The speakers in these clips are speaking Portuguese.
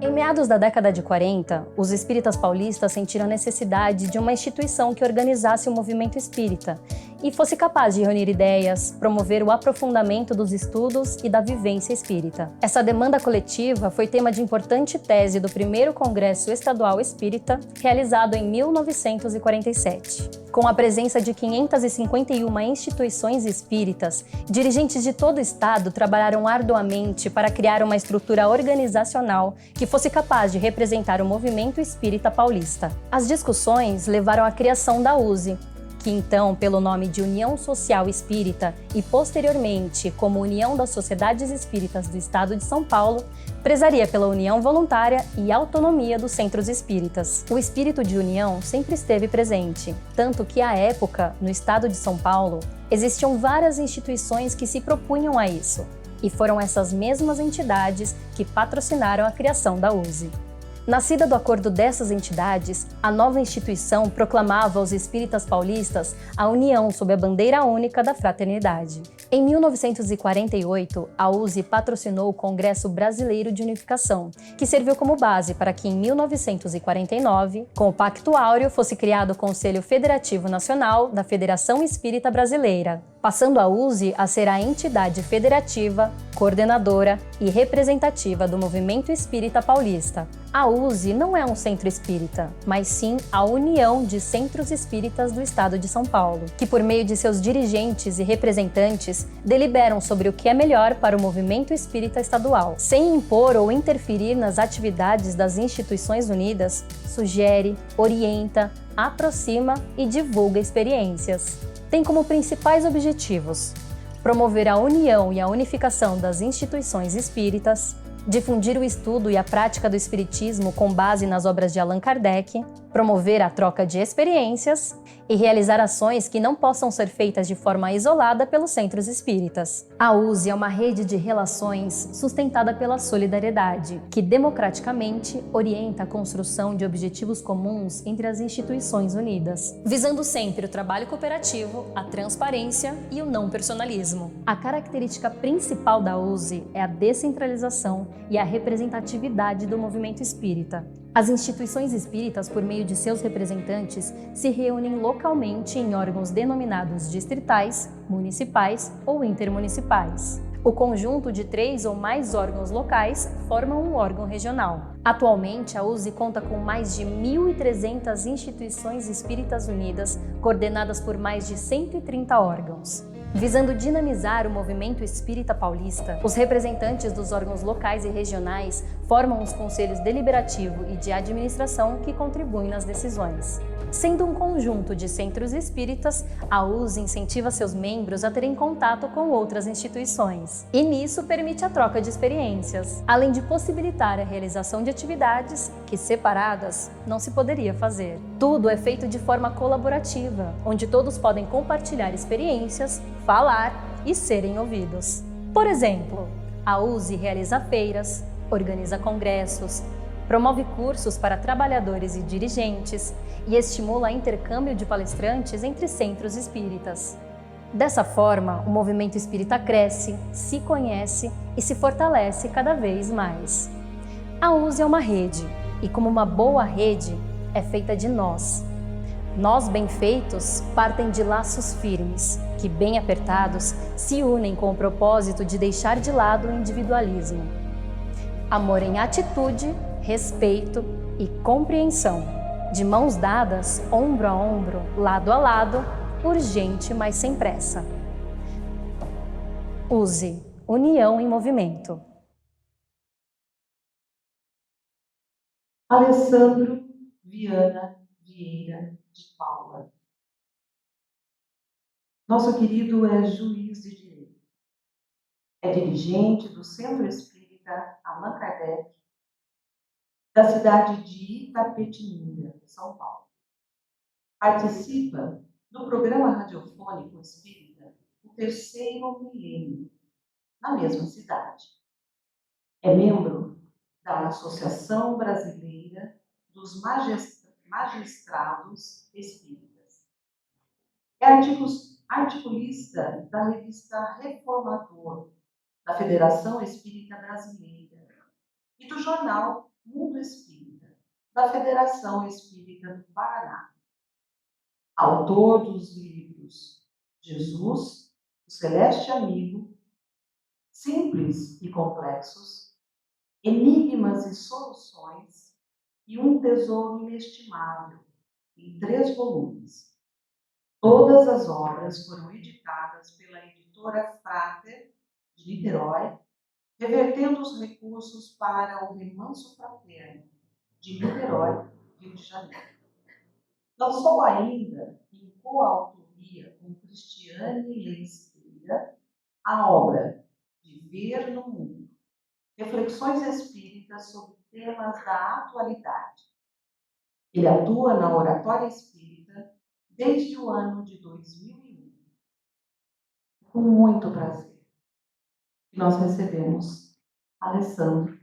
Em meados da década de 40, os espíritas paulistas sentiram a necessidade de uma instituição que organizasse o movimento espírita e fosse capaz de reunir ideias, promover o aprofundamento dos estudos e da vivência espírita. Essa demanda coletiva foi tema de importante tese do primeiro Congresso Estadual Espírita, realizado em 1947. Com a presença de 551 instituições espíritas, dirigentes de todo o estado trabalharam arduamente para criar uma estrutura organizacional que fosse capaz de representar o movimento espírita paulista. As discussões levaram à criação da USE, que então, pelo nome de União Social Espírita e posteriormente como União das Sociedades Espíritas do Estado de São Paulo, prezaria pela união voluntária e autonomia dos centros espíritas. O espírito de união sempre esteve presente, tanto que à época, no Estado de São Paulo, existiam várias instituições que se propunham a isso, e foram essas mesmas entidades que patrocinaram a criação da USE. Nascida do acordo dessas entidades, a nova instituição proclamava aos espíritas paulistas a união sob a bandeira única da fraternidade. Em 1948, a USE patrocinou o Congresso Brasileiro de Unificação, que serviu como base para que em 1949, com o Pacto Áureo, fosse criado o Conselho Federativo Nacional da Federação Espírita Brasileira, passando a USE a ser a entidade federativa, coordenadora e representativa do movimento espírita paulista. A USE não é um centro espírita, mas sim a União de Centros Espíritas do Estado de São Paulo, que por meio de seus dirigentes e representantes deliberam sobre o que é melhor para o movimento espírita estadual. Sem impor ou interferir nas atividades das instituições unidas, sugere, orienta, aproxima e divulga experiências. Tem como principais objetivos promover a união e a unificação das instituições espíritas, difundir o estudo e a prática do espiritismo com base nas obras de Allan Kardec, promover a troca de experiências e realizar ações que não possam ser feitas de forma isolada pelos centros espíritas. A USE é uma rede de relações sustentada pela solidariedade, que democraticamente orienta a construção de objetivos comuns entre as instituições unidas, visando sempre o trabalho cooperativo, a transparência e o não personalismo. A característica principal da USE é a descentralização e a representatividade do movimento espírita. As instituições espíritas, por meio de seus representantes, se reúnem localmente em órgãos denominados distritais, municipais ou intermunicipais. O conjunto de 3 ou mais órgãos locais formam um órgão regional. Atualmente, a USE conta com mais de 1.300 instituições espíritas unidas, coordenadas por mais de 130 órgãos. Visando dinamizar o movimento espírita paulista, os representantes dos órgãos locais e regionais formam os conselhos deliberativo e de administração que contribuem nas decisões. Sendo um conjunto de centros espíritas, a USE incentiva seus membros a terem contato com outras instituições, e nisso permite a troca de experiências, além de possibilitar a realização de atividades que, separadas, não se poderia fazer. Tudo é feito de forma colaborativa, onde todos podem compartilhar experiências, falar e serem ouvidos. Por exemplo, a USE realiza feiras, organiza congressos, promove cursos para trabalhadores e dirigentes e estimula o intercâmbio de palestrantes entre centros espíritas. Dessa forma, o movimento espírita cresce, se conhece e se fortalece cada vez mais. A USE é uma rede e, como uma boa rede, é feita de nós. Nós bem feitos partem de laços firmes, que bem apertados se unem com o propósito de deixar de lado o individualismo. Amor em atitude, respeito e compreensão, de mãos dadas, ombro a ombro, lado a lado, urgente, mas sem pressa. USE, União em Movimento. Alessandro Viana Vieira de Paula. Nosso querido é juiz de direito. É dirigente do Centro Espírita Allan Kardec, da cidade de Itapetininga, São Paulo. Participa do programa radiofônico espírita O Terceiro Milênio, na mesma cidade. É membro da Associação Brasileira dos Magistrados Espíritas. É articulista da revista Reformador, da Federação Espírita Brasileira e do jornal Mundo Espírita, da Federação Espírita do Paraná. Autor dos livros Jesus, o Celeste Amigo, Simples e Complexos, Enigmas e Soluções e Um Tesouro Inestimável, em 3 volumes. Todas as obras foram editadas pela editora Frater, de Niterói, revertendo os recursos para o Remanso Fraterno, de Niterói, Rio de Janeiro. Lançou ainda, em coautoria com Cristiane Lenceira, a obra Viver no Mundo, reflexões espíritas sobre temas da atualidade. Ele atua na Oratória Espírita desde o ano de 2001. Com muito prazer, nós recebemos Alessandro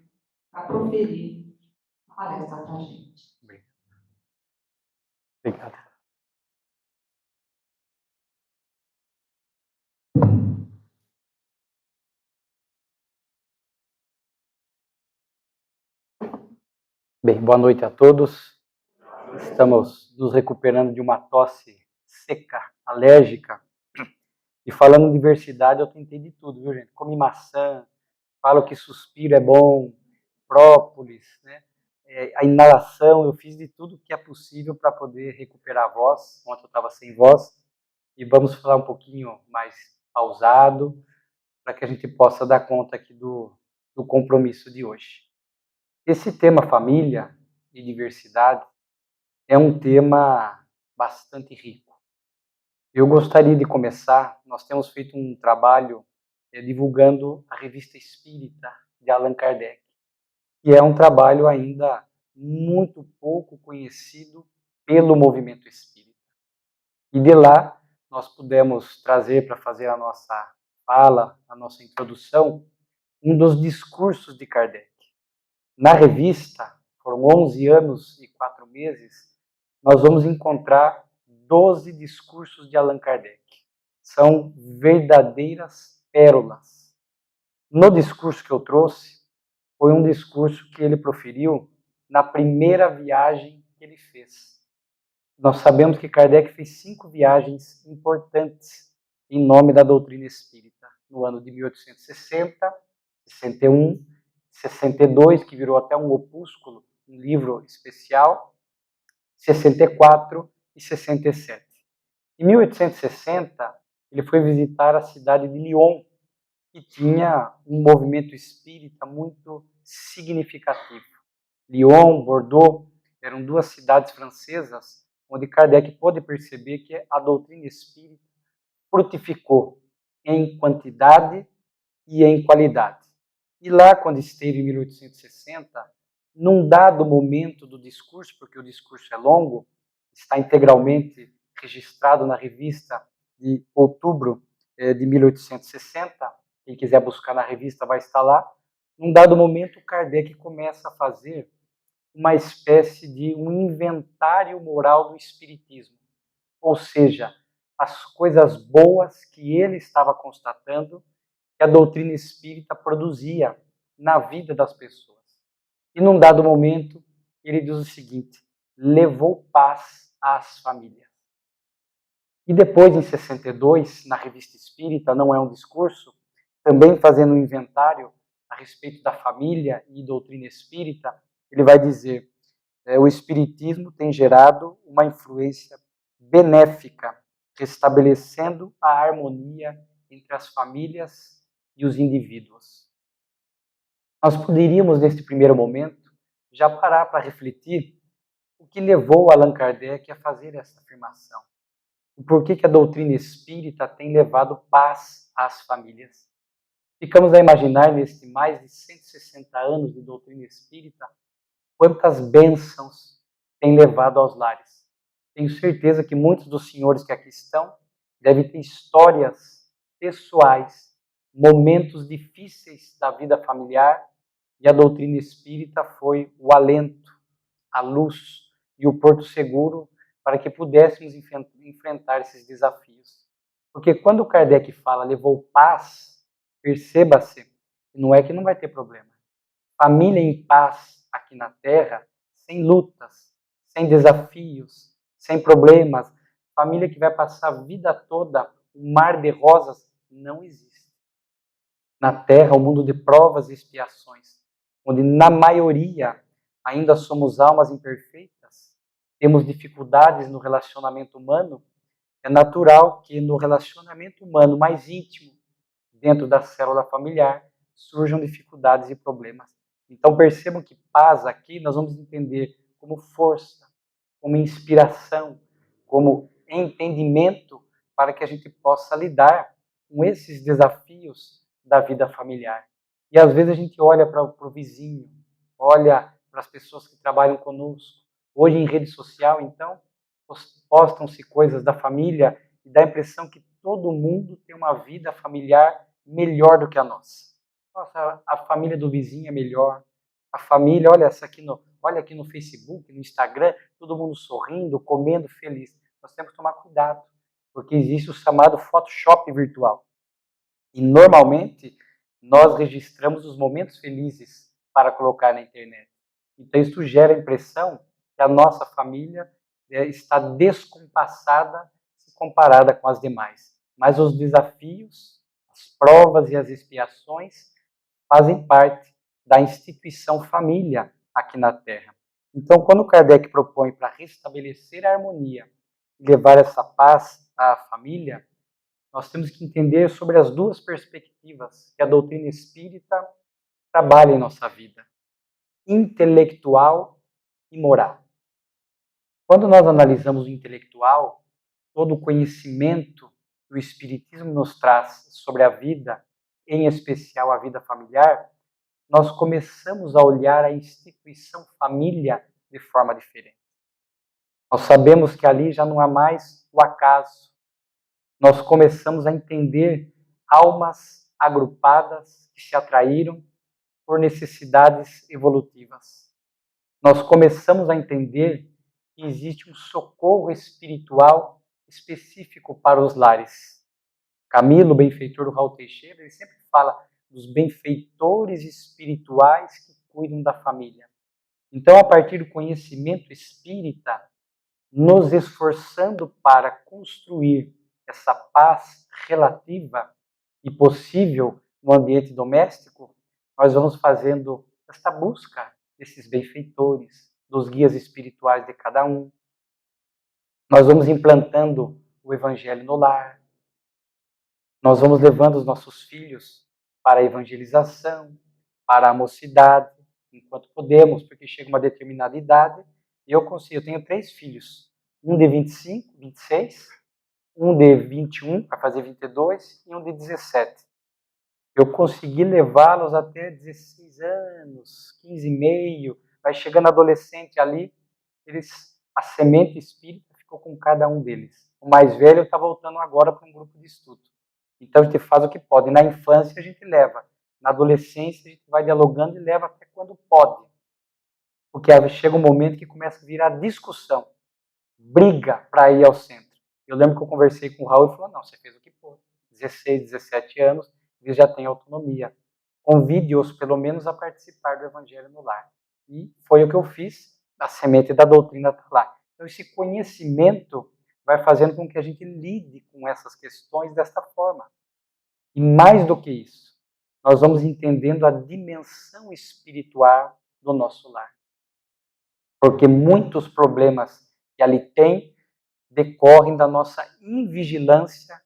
para proferir a palestra para a gente. Obrigado. Bem, boa noite a todos. Estamos nos recuperando de uma tosse seca, alérgica. E falando em diversidade, eu tentei de tudo, viu, gente? Comi maçã, falo que suspiro é bom, própolis, né? A inalação, eu fiz de tudo que é possível para poder recuperar a voz. Ontem eu estava sem voz. E vamos falar um pouquinho mais pausado, para que a gente possa dar conta aqui do compromisso de hoje. Esse tema família e diversidade é um tema bastante rico. Eu gostaria de começar, nós temos feito um trabalho divulgando a Revista Espírita de Allan Kardec, que é um trabalho ainda muito pouco conhecido pelo movimento espírita. E de lá nós pudemos trazer para fazer a nossa fala, a nossa introdução, um dos discursos de Kardec. Na revista, foram 11 anos e 4 meses, nós vamos encontrar 12 discursos de Allan Kardec. São verdadeiras pérolas. No discurso que eu trouxe, foi um discurso que ele proferiu na primeira viagem que ele fez. Nós sabemos que Kardec fez 5 viagens importantes em nome da doutrina espírita. No ano de 1860, 61, 62, que virou até um opúsculo, um livro especial, 64 e 67. Em 1860, ele foi visitar a cidade de Lyon, que tinha um movimento espírita muito significativo. Lyon, Bordeaux, eram 2 cidades francesas onde Kardec pôde perceber que a doutrina espírita frutificou em quantidade e em qualidade. E lá, quando esteve em 1860, num dado momento do discurso, porque o discurso é longo, está integralmente registrado na revista de outubro de 1860, quem quiser buscar na revista vai estar lá. Num dado momento, Kardec começa a fazer uma espécie de um inventário moral do espiritismo, ou seja, as coisas boas que ele estava constatando que a doutrina espírita produzia na vida das pessoas. E num dado momento, ele diz o seguinte: levou paz às famílias. E depois, em 62, na Revista Espírita, não é um discurso, também fazendo um inventário a respeito da família e doutrina espírita, ele vai dizer: o espiritismo tem gerado uma influência benéfica, restabelecendo a harmonia entre as famílias e os indivíduos. Nós poderíamos, neste primeiro momento, já parar para refletir o que levou Allan Kardec a fazer essa afirmação. O porquê que a doutrina espírita tem levado paz às famílias. Ficamos a imaginar, neste mais de 160 anos de doutrina espírita, quantas bênçãos tem levado aos lares. Tenho certeza que muitos dos senhores que aqui estão devem ter histórias pessoais, momentos difíceis da vida familiar, e a doutrina espírita foi o alento, a luz e o porto seguro para que pudéssemos enfrentar esses desafios. Porque quando Kardec fala levou paz, perceba-se, não é que não vai ter problema. Família em paz aqui na Terra sem lutas, sem desafios, sem problemas. Família que vai passar a vida toda um mar de rosas não existe. Na Terra, o mundo de provas e expiações, onde na maioria ainda somos almas imperfeitas, temos dificuldades no relacionamento humano, é natural que no relacionamento humano mais íntimo, dentro da célula familiar, surjam dificuldades e problemas. Então percebam que paz aqui nós vamos entender como força, como inspiração, como entendimento para que a gente possa lidar com esses desafios da vida familiar. E às vezes a gente olha para o vizinho, olha para as pessoas que trabalham conosco. Hoje em rede social, então, postam-se coisas da família e dá a impressão que todo mundo tem uma vida familiar melhor do que a nossa. Nossa, a família do vizinho é melhor. A família, olha aqui no Facebook, no Instagram, todo mundo sorrindo, comendo, feliz. Nós temos que tomar cuidado, porque existe o chamado Photoshop virtual. E normalmente nós registramos os momentos felizes para colocar na internet. Então isso gera a impressão que a nossa família está descompassada se comparada com as demais. Mas os desafios, as provas e as expiações fazem parte da instituição família aqui na Terra. Então, quando Kardec propõe para restabelecer a harmonia e levar essa paz à família, nós temos que entender sobre as duas perspectivas que a doutrina espírita trabalha em nossa vida: intelectual e moral. Quando nós analisamos o intelectual, todo o conhecimento que o Espiritismo nos traz sobre a vida, em especial a vida familiar, nós começamos a olhar a instituição família de forma diferente. Nós sabemos que ali já não há mais o acaso. Nós começamos a entender almas agrupadas que se atraíram por necessidades evolutivas. Nós começamos a entender que existe um socorro espiritual específico para os lares. Camilo, benfeitor do Raul Teixeira, ele sempre fala dos benfeitores espirituais que cuidam da família. Então, a partir do conhecimento espírita, nos esforçando para construir essa paz relativa e possível no ambiente doméstico, nós vamos fazendo esta busca desses benfeitores, dos guias espirituais de cada um. Nós vamos implantando o evangelho no lar. Nós vamos levando os nossos filhos para a evangelização, para a mocidade, enquanto podemos, porque chega uma determinada idade e eu tenho 3 filhos, um de 25, 26, um de 21, para fazer 22, e um de 17. Eu consegui levá-los até 16 anos, 15 e meio, vai chegando adolescente ali, a semente espírita ficou com cada um deles. O mais velho está voltando agora para um grupo de estudo. Então a gente faz o que pode. Na infância a gente leva, na adolescência a gente vai dialogando e leva até quando pode. Porque chega um momento que começa a virar discussão, briga para ir ao centro. Eu lembro que eu conversei com o Raul e ele falou, não, você fez o que pôde. 16, 17 anos, eles já têm autonomia. Convide-os pelo menos a participar do Evangelho no lar. E foi o que eu fiz, a semente da doutrina está lá. Então esse conhecimento vai fazendo com que a gente lide com essas questões desta forma. E mais do que isso, nós vamos entendendo a dimensão espiritual do nosso lar. Porque muitos problemas que ali tem decorrem da nossa invigilância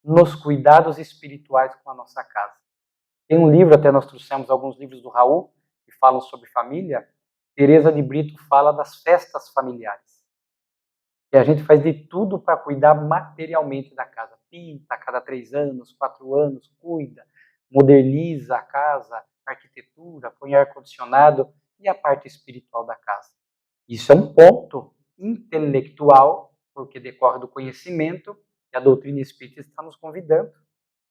nos cuidados espirituais com a nossa casa. Tem um livro, até nós trouxemos alguns livros do Raul, que falam sobre família. Teresa de Brito fala das festas familiares. E a gente faz de tudo para cuidar materialmente da casa. Pinta a cada 3 anos, 4 anos, cuida, moderniza a casa, arquitetura, põe ar-condicionado e a parte espiritual da casa. Isso é um ponto intelectual, porque decorre do conhecimento, e a doutrina espírita está nos convidando.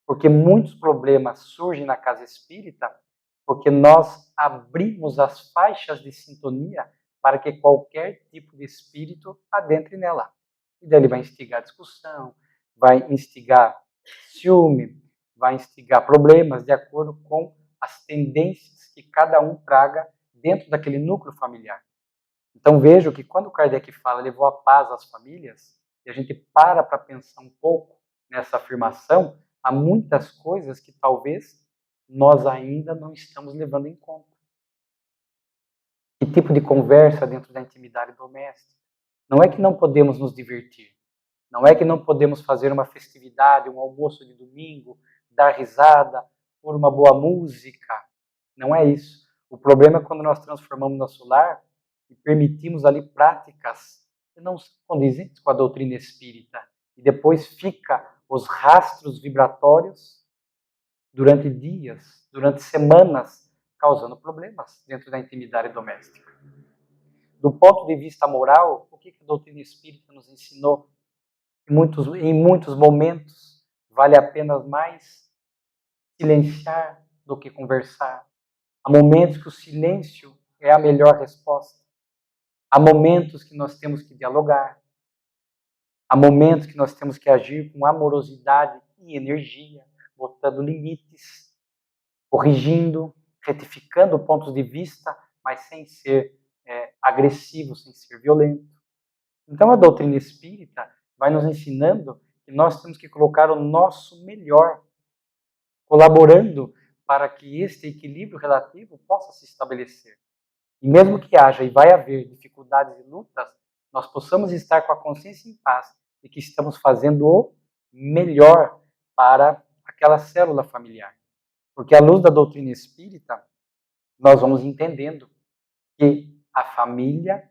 Porque muitos problemas surgem na casa espírita porque nós abrimos as faixas de sintonia para que qualquer tipo de espírito adentre nela. E daí ele vai instigar discussão, vai instigar ciúme, vai instigar problemas de acordo com as tendências que cada um traga dentro daquele núcleo familiar. Então vejo que quando Kardec fala levou a paz às famílias, e a gente para pensar um pouco nessa afirmação, há muitas coisas que talvez nós ainda não estamos levando em conta. Que tipo de conversa dentro da intimidade doméstica? Não é que não podemos nos divertir, não é que não podemos fazer uma festividade, um almoço de domingo, dar risada, pôr uma boa música, não é isso. O problema é quando nós transformamos nosso lar e permitimos ali práticas que não são condizentes com a doutrina espírita. E depois fica os rastros vibratórios durante dias, durante semanas, causando problemas dentro da intimidade doméstica. Do ponto de vista moral, o que a doutrina espírita nos ensinou? Em muitos momentos, vale a pena mais silenciar do que conversar. Há momentos que o silêncio é a melhor resposta. Há momentos que nós temos que dialogar. Há momentos que nós temos que agir com amorosidade e energia, botando limites, corrigindo, retificando pontos de vista, mas sem ser agressivo, sem ser violento. Então a doutrina espírita vai nos ensinando que nós temos que colocar o nosso melhor, colaborando para que este equilíbrio relativo possa se estabelecer. E mesmo que haja e vai haver dificuldades e lutas, nós possamos estar com a consciência em paz de que estamos fazendo o melhor para aquela célula familiar. Porque à luz da doutrina espírita, nós vamos entendendo que a família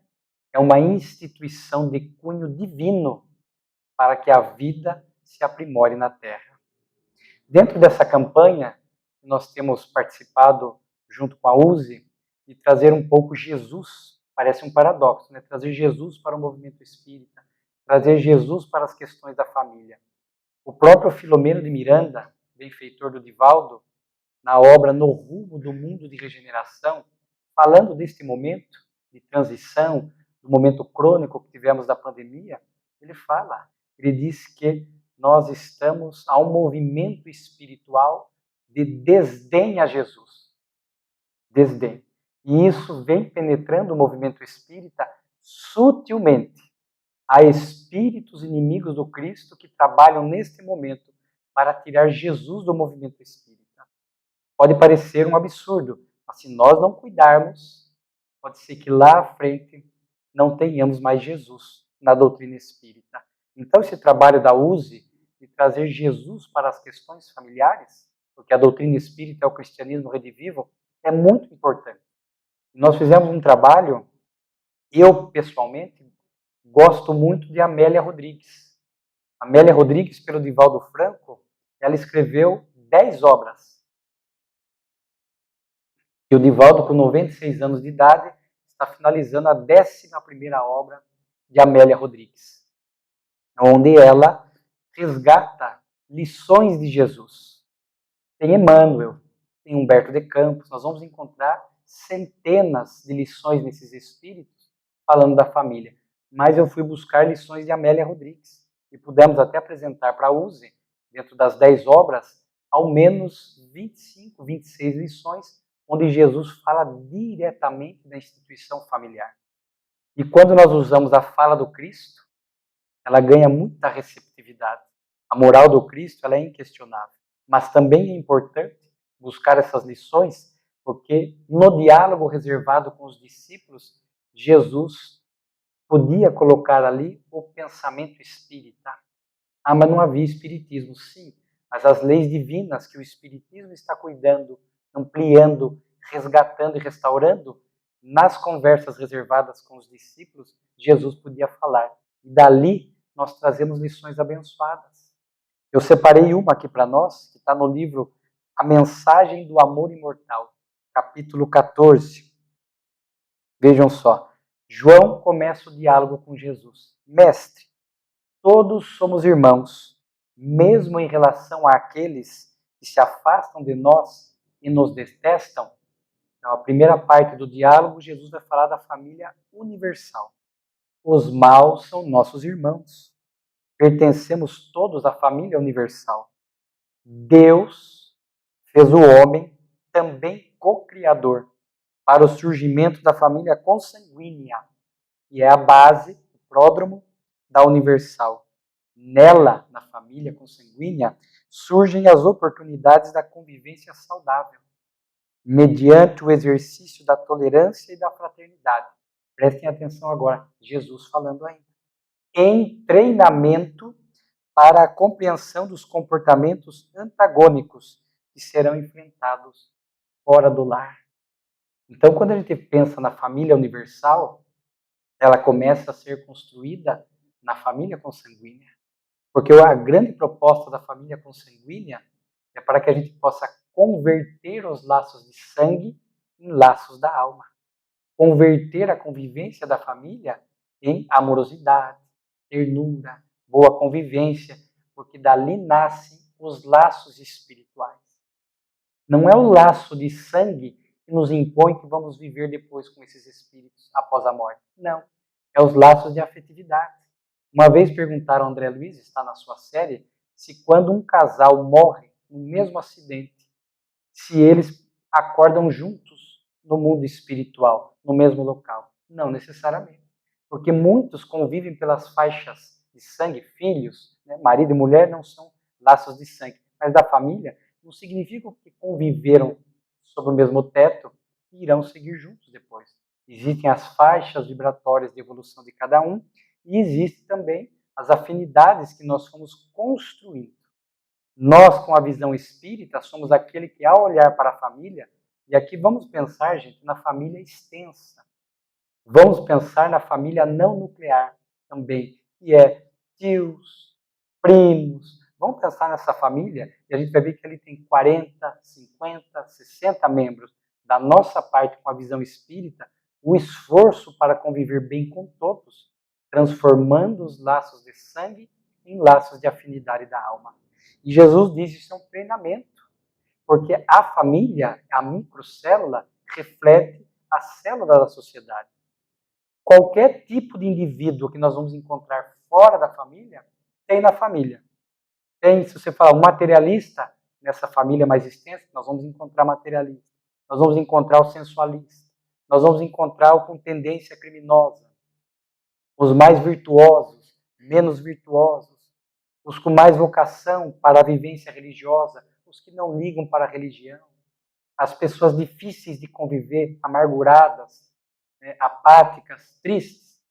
é uma instituição de cunho divino para que a vida se aprimore na Terra. Dentro dessa campanha, nós temos participado junto com a USE de trazer um pouco Jesus, parece um paradoxo, né? Trazer Jesus para o movimento espírita, trazer Jesus para as questões da família. O próprio Filomeno de Miranda, benfeitor do Divaldo, na obra No Rumo do Mundo de Regeneração, falando deste momento de transição, do momento crônico que tivemos da pandemia, ele diz que nós estamos a um movimento espiritual de desdém a Jesus. Desdém. E isso vem penetrando o movimento espírita sutilmente. Há espíritos inimigos do Cristo que trabalham neste momento para tirar Jesus do movimento espírita. Pode parecer um absurdo, mas se nós não cuidarmos, pode ser que lá à frente não tenhamos mais Jesus na doutrina espírita. Então esse trabalho da USE de trazer Jesus para as questões familiares, porque a doutrina espírita é o cristianismo redivivo, é muito importante. Nós fizemos um trabalho, eu pessoalmente gosto muito de Amélia Rodrigues. Amélia Rodrigues, pelo Divaldo Franco, ela escreveu 10 obras. E o Divaldo, com 96 anos de idade, está finalizando a 11ª obra de Amélia Rodrigues, onde ela resgata lições de Jesus. Tem Emmanuel, tem Humberto de Campos, nós vamos encontrar centenas de lições nesses espíritos falando da família. Mas eu fui buscar lições de Amélia Rodrigues e pudemos até apresentar para a USE, dentro das 10 obras, ao menos 25, 26 lições, onde Jesus fala diretamente da instituição familiar. E quando nós usamos a fala do Cristo, ela ganha muita receptividade. A moral do Cristo ela é inquestionável. Mas também é importante buscar essas lições, porque no diálogo reservado com os discípulos, Jesus podia colocar ali o pensamento espírita. Ah, mas não havia espiritismo. Sim, mas as leis divinas que o espiritismo está cuidando, ampliando, resgatando e restaurando, nas conversas reservadas com os discípulos, Jesus podia falar. E dali nós trazemos lições abençoadas. Eu separei uma aqui para nós, que está no livro A Mensagem do Amor Imortal, capítulo 14. Vejam só, João começa o diálogo com Jesus. Mestre, todos somos irmãos, mesmo em relação àqueles que se afastam de nós e nos detestam. Então, a primeira parte do diálogo, Jesus vai falar da família universal. Os maus são nossos irmãos. Pertencemos todos à família universal. Deus fez o homem também co-criador. para o surgimento da família consanguínea, que é a base, o pródromo da universal. Nela, na família consanguínea, surgem as oportunidades da convivência saudável, mediante o exercício da tolerância e da fraternidade. Prestem atenção agora, Jesus falando ainda. Em treinamento para a compreensão dos comportamentos antagônicos que serão enfrentados fora do lar. Então, quando a gente pensa na família universal, ela começa a ser construída na família consanguínea. Porque a grande proposta da família consanguínea é para que a gente possa converter os laços de sangue em laços da alma. Converter a convivência da família em amorosidade, ternura, boa convivência, porque dali nascem os laços espirituais. Não é o laço de sangue que nos impõe que vamos viver depois com esses espíritos após a morte. Não. É os laços de afetividade. Uma vez perguntaram ao André Luiz, está na sua série, se quando um casal morre no mesmo acidente, se eles acordam juntos no mundo espiritual, no mesmo local. Não necessariamente. Porque muitos convivem pelas faixas de sangue, filhos, né? Marido e mulher não são laços de sangue, mas da família não significa que conviveram sob o mesmo teto e irão seguir juntos depois. Existem as faixas vibratórias de evolução de cada um e existem também as afinidades que nós fomos construindo. Nós, com a visão espírita, somos aquele que, ao olhar para a família, e aqui vamos pensar, gente, na família extensa. Vamos pensar na família não nuclear também, que é tios, primos. Vamos pensar nessa família e a gente vai ver que ele tem 40, 50, 60 membros. Da nossa parte, com a visão espírita, o esforço para conviver bem com todos, transformando os laços de sangue em laços de afinidade da alma. E Jesus diz que isso é um treinamento, porque a família, a microcélula, reflete a célula da sociedade. Qualquer tipo de indivíduo que nós vamos encontrar fora da família, tem na família. Tem, se você falar um materialista, nessa família mais extensa, nós vamos encontrar materialista. Nós vamos encontrar o sensualista. Nós vamos encontrar o com tendência criminosa. Os mais virtuosos, menos virtuosos. Os com mais vocação para a vivência religiosa. Os que não ligam para a religião. As pessoas difíceis de conviver, amarguradas, apáticas, tristes.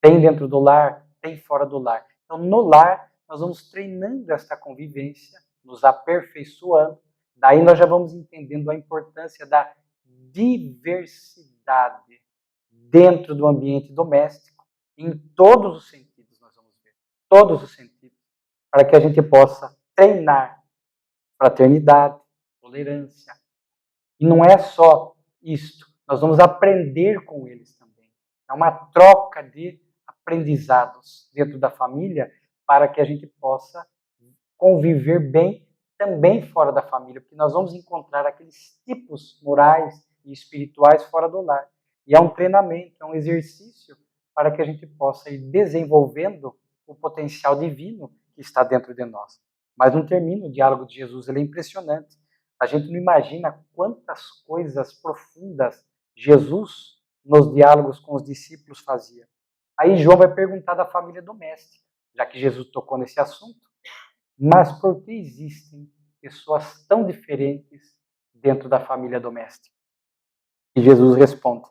Tem dentro do lar, tem fora do lar. Então, no lar, nós vamos treinando esta convivência, nos aperfeiçoando. Daí nós já vamos entendendo a importância da diversidade dentro do ambiente doméstico, em todos os sentidos nós vamos ver. Todos os sentidos. Para que a gente possa treinar fraternidade, tolerância. E não é só isto. Nós vamos aprender com eles também. É uma troca de aprendizados dentro da família para que a gente possa conviver bem também fora da família, porque nós vamos encontrar aqueles tipos morais e espirituais fora do lar. E é um treinamento, é um exercício para que a gente possa ir desenvolvendo o potencial divino que está dentro de nós. Mas não termina o diálogo de Jesus, ele é impressionante. A gente não imagina quantas coisas profundas Jesus, nos diálogos com os discípulos, fazia. Aí João vai perguntar da família doméstica, já que Jesus tocou nesse assunto. Mas por que existem pessoas tão diferentes dentro da família doméstica? E Jesus responde: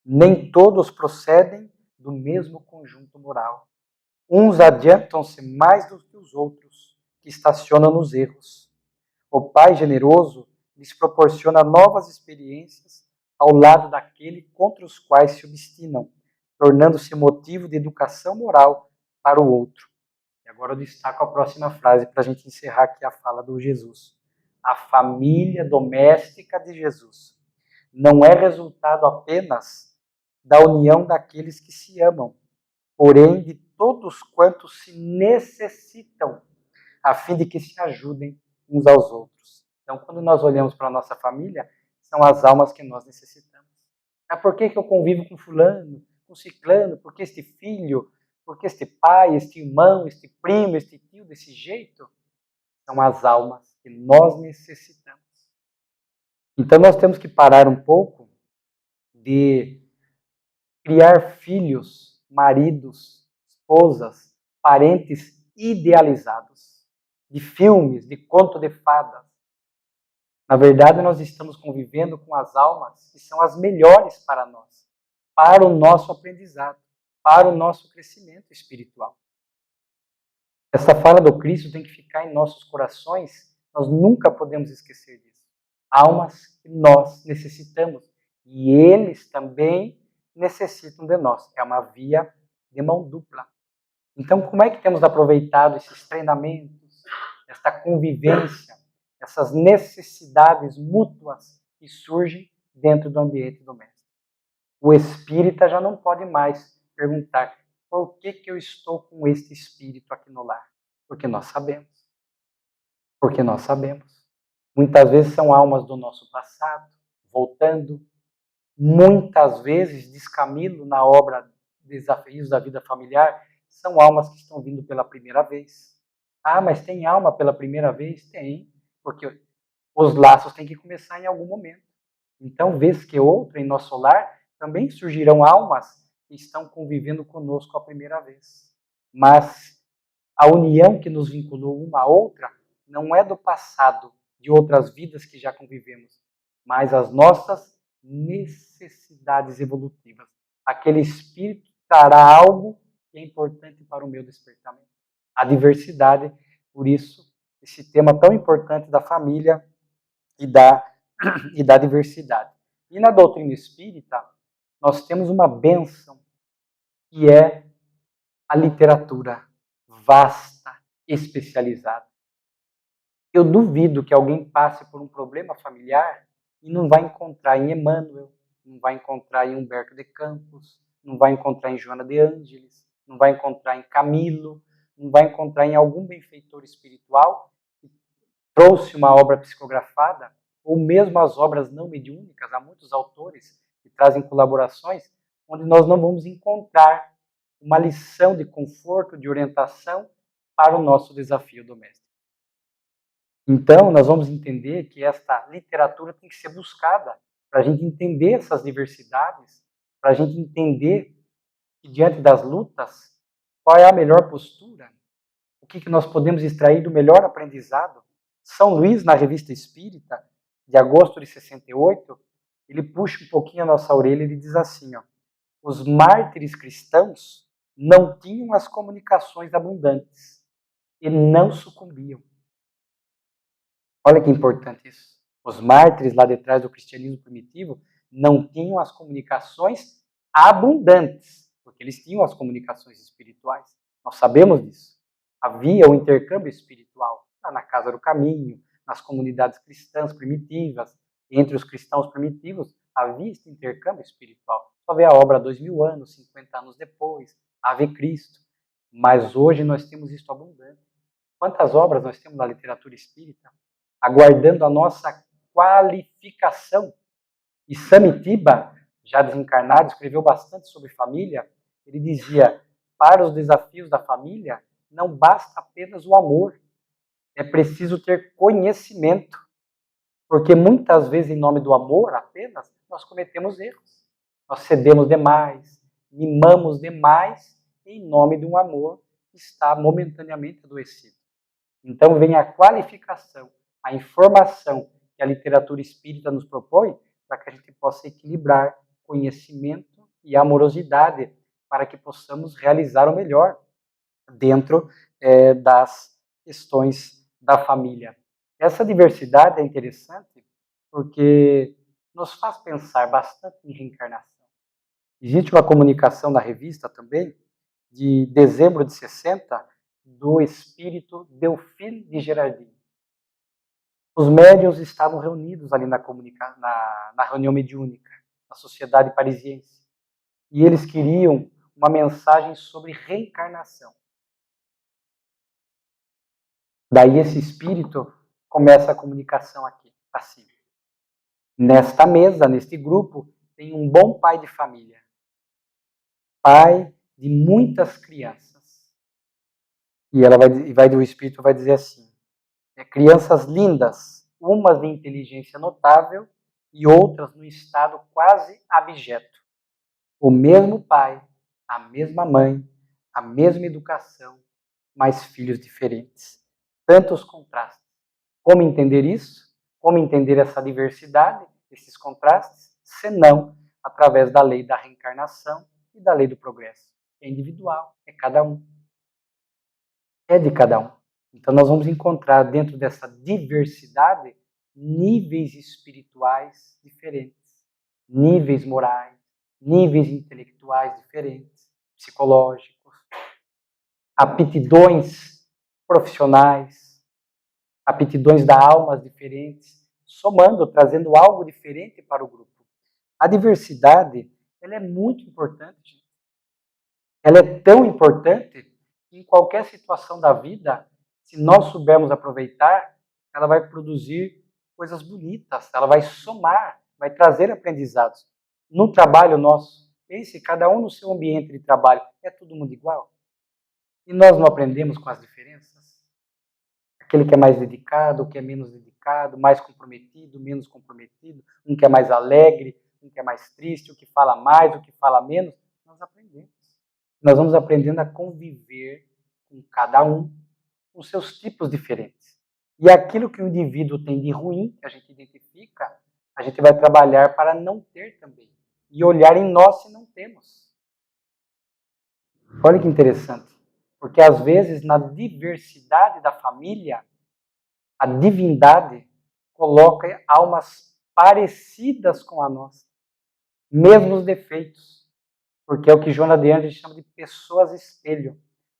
nem todos procedem do mesmo conjunto moral. Uns adiantam-se mais do que os outros, que estacionam nos erros. O Pai generoso lhes proporciona novas experiências ao lado daquele contra os quais se obstinam, tornando-se motivo de educação moral para o outro. E agora eu destaco a próxima frase para a gente encerrar aqui a fala do Jesus. A família doméstica de Jesus não é resultado apenas da união daqueles que se amam, porém de todos quantos se necessitam, a fim de que se ajudem uns aos outros. Então, quando nós olhamos para a nossa família, são as almas que nós necessitamos. Ah, por que eu convivo com fulano, com ciclano? Por que este filho? Por que este pai, este irmão, este primo, este tio desse jeito? São as almas que nós necessitamos. Então, nós temos que parar um pouco de criar filhos, maridos, esposas, parentes idealizados, de filmes, de conto de fadas. Na verdade, nós estamos convivendo com as almas que são as melhores para nós, para o nosso aprendizado, para o nosso crescimento espiritual. Essa fala do Cristo tem que ficar em nossos corações, nós nunca podemos esquecer disso. Almas que nós necessitamos e eles também necessitam de nós. É uma via de mão dupla. Então, como é que temos aproveitado esses treinamentos, esta convivência, essas necessidades mútuas que surgem dentro do ambiente doméstico? O espírita já não pode mais perguntar por que eu estou com este espírito aqui no lar? Porque nós sabemos. Porque nós sabemos. Muitas vezes são almas do nosso passado, voltando. Muitas vezes, diz Camilo, na obra Desafios da Vida Familiar, são almas que estão vindo pela primeira vez. Ah, mas tem alma pela primeira vez? Tem, porque os laços têm que começar em algum momento. Então, vez que outra, em nosso lar, também surgirão almas que estão convivendo conosco a primeira vez. Mas a união que nos vinculou uma a outra não é do passado, de outras vidas que já convivemos, mas as nossas necessidades evolutivas. Aquele espírito trará algo que é importante para o meu despertamento. A diversidade, por isso, esse tema tão importante da família e da diversidade. E na doutrina espírita, nós temos uma bênção, que é a literatura vasta, especializada. Eu duvido que alguém passe por um problema familiar e não vai encontrar em Emmanuel, não vai encontrar em Humberto de Campos, não vai encontrar em Joana de Ângeles, não vai encontrar em Camilo, não vai encontrar em algum benfeitor espiritual que trouxe uma obra psicografada, ou mesmo as obras não mediúnicas. Há muitos autores que trazem colaborações onde nós não vamos encontrar uma lição de conforto, de orientação para o nosso desafio doméstico. Então, nós vamos entender que esta literatura tem que ser buscada para a gente entender essas diversidades, para a gente entender que, diante das lutas, qual é a melhor postura, o que nós podemos extrair do melhor aprendizado. São Luís, na Revista Espírita, de agosto de 68, ele puxa um pouquinho a nossa orelha e ele diz assim, ó, os mártires cristãos não tinham as comunicações abundantes e não sucumbiam. Olha que importante isso. Os mártires lá de trás do cristianismo primitivo não tinham as comunicações abundantes, porque eles tinham as comunicações espirituais. Nós sabemos disso. Havia o intercâmbio espiritual lá na Casa do Caminho, nas comunidades cristãs primitivas, entre os cristãos primitivos, havia esse intercâmbio espiritual. Só vê a obra 2000 anos, 50 anos depois, Ave Cristo. Mas hoje nós temos isso abundante. Quantas obras nós temos na literatura espírita? Aguardando a nossa qualificação. E Samitiba, já desencarnado, escreveu bastante sobre família. Ele dizia, para os desafios da família, não basta apenas o amor. É preciso ter conhecimento. Porque muitas vezes, em nome do amor apenas, nós cometemos erros. Nós cedemos demais, mimamos demais, em nome de um amor que está momentaneamente adoecido. Então vem a qualificação, a informação que a literatura espírita nos propõe para que a gente possa equilibrar conhecimento e amorosidade para que possamos realizar o melhor dentro das questões da família. Essa diversidade é interessante porque nos faz pensar bastante em reencarnação. Existe uma comunicação na revista também, de dezembro de 60, do espírito Delphine de Girardin. Os médiuns estavam reunidos ali na reunião mediúnica, na sociedade parisiense. E eles queriam uma mensagem sobre reencarnação. Daí esse espírito começa a comunicação aqui, assim. Nesta mesa, neste grupo, tem um bom pai de família. Pai de muitas crianças. E o espírito vai dizer assim, crianças lindas, umas de inteligência notável e outras no estado quase abjeto. O mesmo pai, a mesma mãe, a mesma educação, mas filhos diferentes. Tantos contrastes. Como entender isso? Como entender essa diversidade, esses contrastes? Senão através da lei da reencarnação e da lei do progresso. É individual, é cada um. É de cada um. Então nós vamos encontrar dentro dessa diversidade níveis espirituais diferentes, níveis morais, níveis intelectuais diferentes, psicológicos, aptidões profissionais, aptidões da alma diferentes, somando, trazendo algo diferente para o grupo. A diversidade, ela é muito importante. Ela é tão importante que em qualquer situação da vida, se nós soubermos aproveitar, ela vai produzir coisas bonitas, ela vai somar, vai trazer aprendizados. No trabalho nosso, pense, cada um no seu ambiente de trabalho, é todo mundo igual? E nós não aprendemos com as diferenças? Aquele que é mais dedicado, o que é menos dedicado, mais comprometido, menos comprometido, um que é mais alegre, um que é mais triste, o que fala mais, o que fala menos, nós aprendemos. Nós vamos aprendendo a conviver com cada um, com seus tipos diferentes. E aquilo que o indivíduo tem de ruim, que a gente identifica, a gente vai trabalhar para não ter também. E olhar em nós se não temos. Olha que interessante. Porque às vezes na diversidade da família, a divindade coloca almas parecidas com a nossa. Mesmo os defeitos. Porque é o que Joana de Angelis chama de pessoas espelho.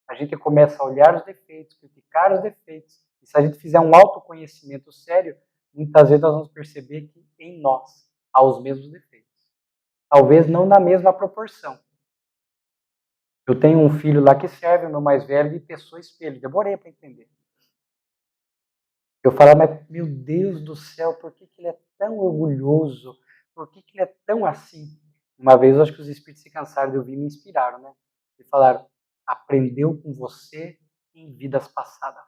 A gente começa a olhar os defeitos, criticar os defeitos. E se a gente fizer um autoconhecimento sério, muitas vezes nós vamos perceber que em nós há os mesmos defeitos. Talvez não na mesma proporção. Eu tenho um filho lá que serve, o meu mais velho, de pessoa espelho. Demorei para entender. Eu falava, mas meu Deus do céu, por que ele é tão orgulhoso? Por que ele é tão assim? Uma vez, eu acho que os espíritos se cansaram de ouvir e me inspiraram, né? E falaram, aprendeu com você em vidas passadas.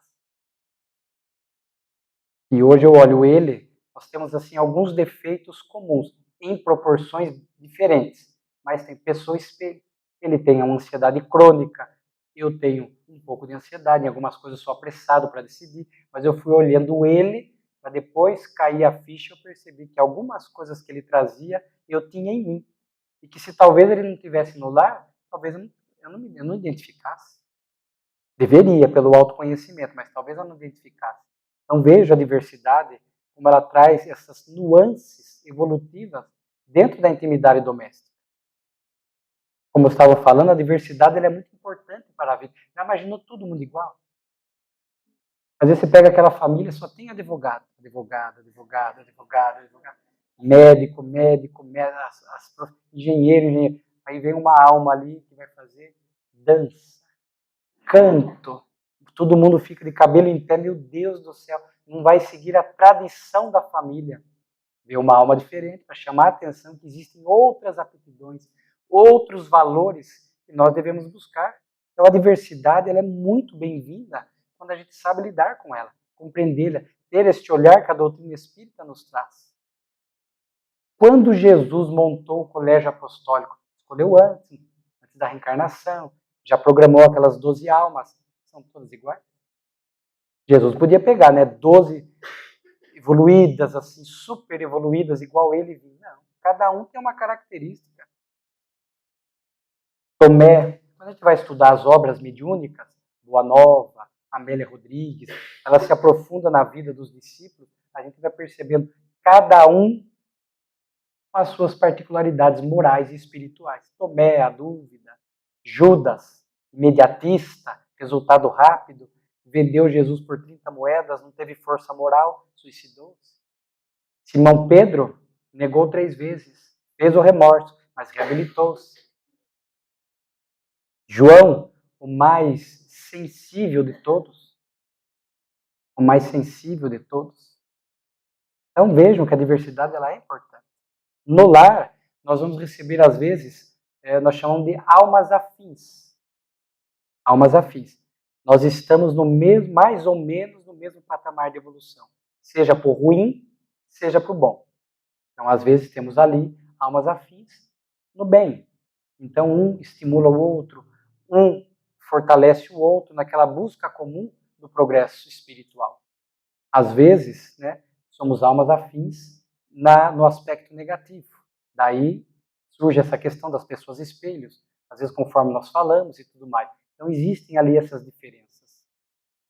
E hoje eu olho ele, nós temos assim alguns defeitos comuns, em proporções diferentes, mas tem pessoa espelho. Ele tem uma ansiedade crônica, eu tenho um pouco de ansiedade, em algumas coisas eu sou apressado para decidir, mas eu fui olhando ele, para depois cair a ficha, eu percebi que algumas coisas que ele trazia, eu tinha em mim. E que se talvez ele não estivesse no lar, talvez eu não identificasse. Deveria, pelo autoconhecimento, mas talvez eu não identificasse. Então vejo a diversidade, como ela traz essas nuances evolutivas dentro da intimidade doméstica. Como eu estava falando, a diversidade ela é muito importante para a vida. Já imaginou todo mundo igual? Às vezes você pega aquela família, só tem advogado, médico, engenheiro. Aí vem uma alma ali que vai fazer dança, canto. Todo mundo fica de cabelo em pé, meu Deus do céu, não vai seguir a tradição da família. Vê uma alma diferente para chamar a atenção que existem outras aptidões, outros valores que nós devemos buscar. Então a diversidade ela é muito bem-vinda quando a gente sabe lidar com ela, compreendê-la, ter este olhar que a doutrina espírita nos traz. Quando Jesus montou o colégio apostólico, escolheu antes da reencarnação, já programou aquelas 12 almas, são todas iguais? Jesus podia pegar, 12 evoluídas, assim, super evoluídas, igual ele. Não, cada um tem uma característica. Tomé, quando a gente vai estudar as obras mediúnicas, Boa Nova, Amélia Rodrigues, ela se aprofunda na vida dos discípulos, a gente vai percebendo cada um com as suas particularidades morais e espirituais. Tomé, a dúvida, Judas, imediatista, resultado rápido, vendeu Jesus por 30 moedas, não teve força moral, suicidou-se. Simão Pedro negou 3 vezes, fez o remorso, mas reabilitou-se. João, o mais sensível de todos. O mais sensível de todos. Então vejam que a diversidade ela é importante. No lar, nós vamos receber, às vezes, nós chamamos de almas afins. Almas afins. Nós estamos no mesmo, mais ou menos no mesmo patamar de evolução. Seja por ruim, seja por bom. Então, às vezes, temos ali almas afins no bem. Então, um estimula o outro, um fortalece o outro naquela busca comum do progresso espiritual. Às vezes, né, somos almas afins no aspecto negativo. Daí surge essa questão das pessoas espelhos, às vezes conforme nós falamos e tudo mais. Então existem ali essas diferenças.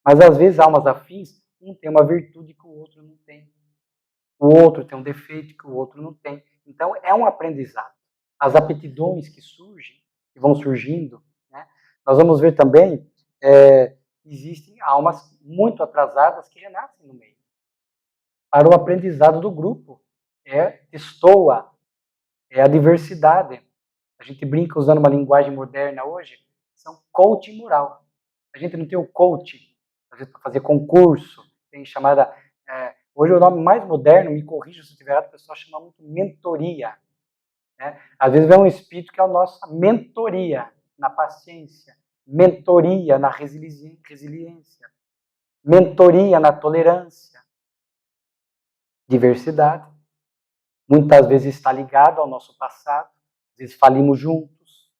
Mas às vezes almas afins, um tem uma virtude que o outro não tem. O outro tem um defeito que o outro não tem. Então é um aprendizado. As aptidões que surgem, que vão surgindo, né, nós vamos ver também, existem almas muito atrasadas que renascem no meio. Para o aprendizado do grupo, destoa, é a diversidade. A gente brinca usando uma linguagem moderna hoje, são coaching moral. A gente não tem o coaching, às vezes para fazer concurso, tem chamada, hoje o nome mais moderno, me corrija se eu estiver errado, o pessoal chama muito mentoria. Né? Às vezes vem um espírito que é a nossa mentoria na paciência, mentoria na resiliência, mentoria na tolerância. Diversidade. Muitas vezes está ligado ao nosso passado, às vezes falimos juntos,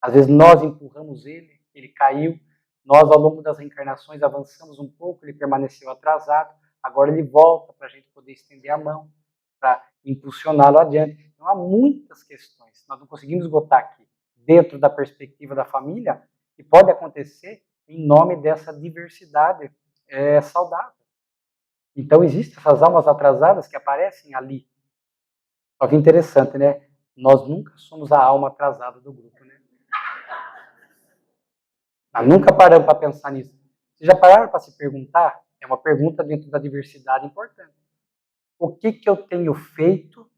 às vezes nós empurramos ele caiu, nós ao longo das reencarnações avançamos um pouco, ele permaneceu atrasado, agora ele volta para a gente poder estender a mão, para impulsioná-lo adiante. Então há muitas questões, nós não conseguimos esgotar aqui, dentro da perspectiva da família, que pode acontecer em nome dessa diversidade saudável. Então existem essas almas atrasadas que aparecem ali. Só que interessante, né? Nós nunca somos a alma atrasada do grupo, né? Nós nunca paramos para pensar nisso. Vocês já pararam para se perguntar? É uma pergunta dentro da diversidade importante. O que eu tenho feito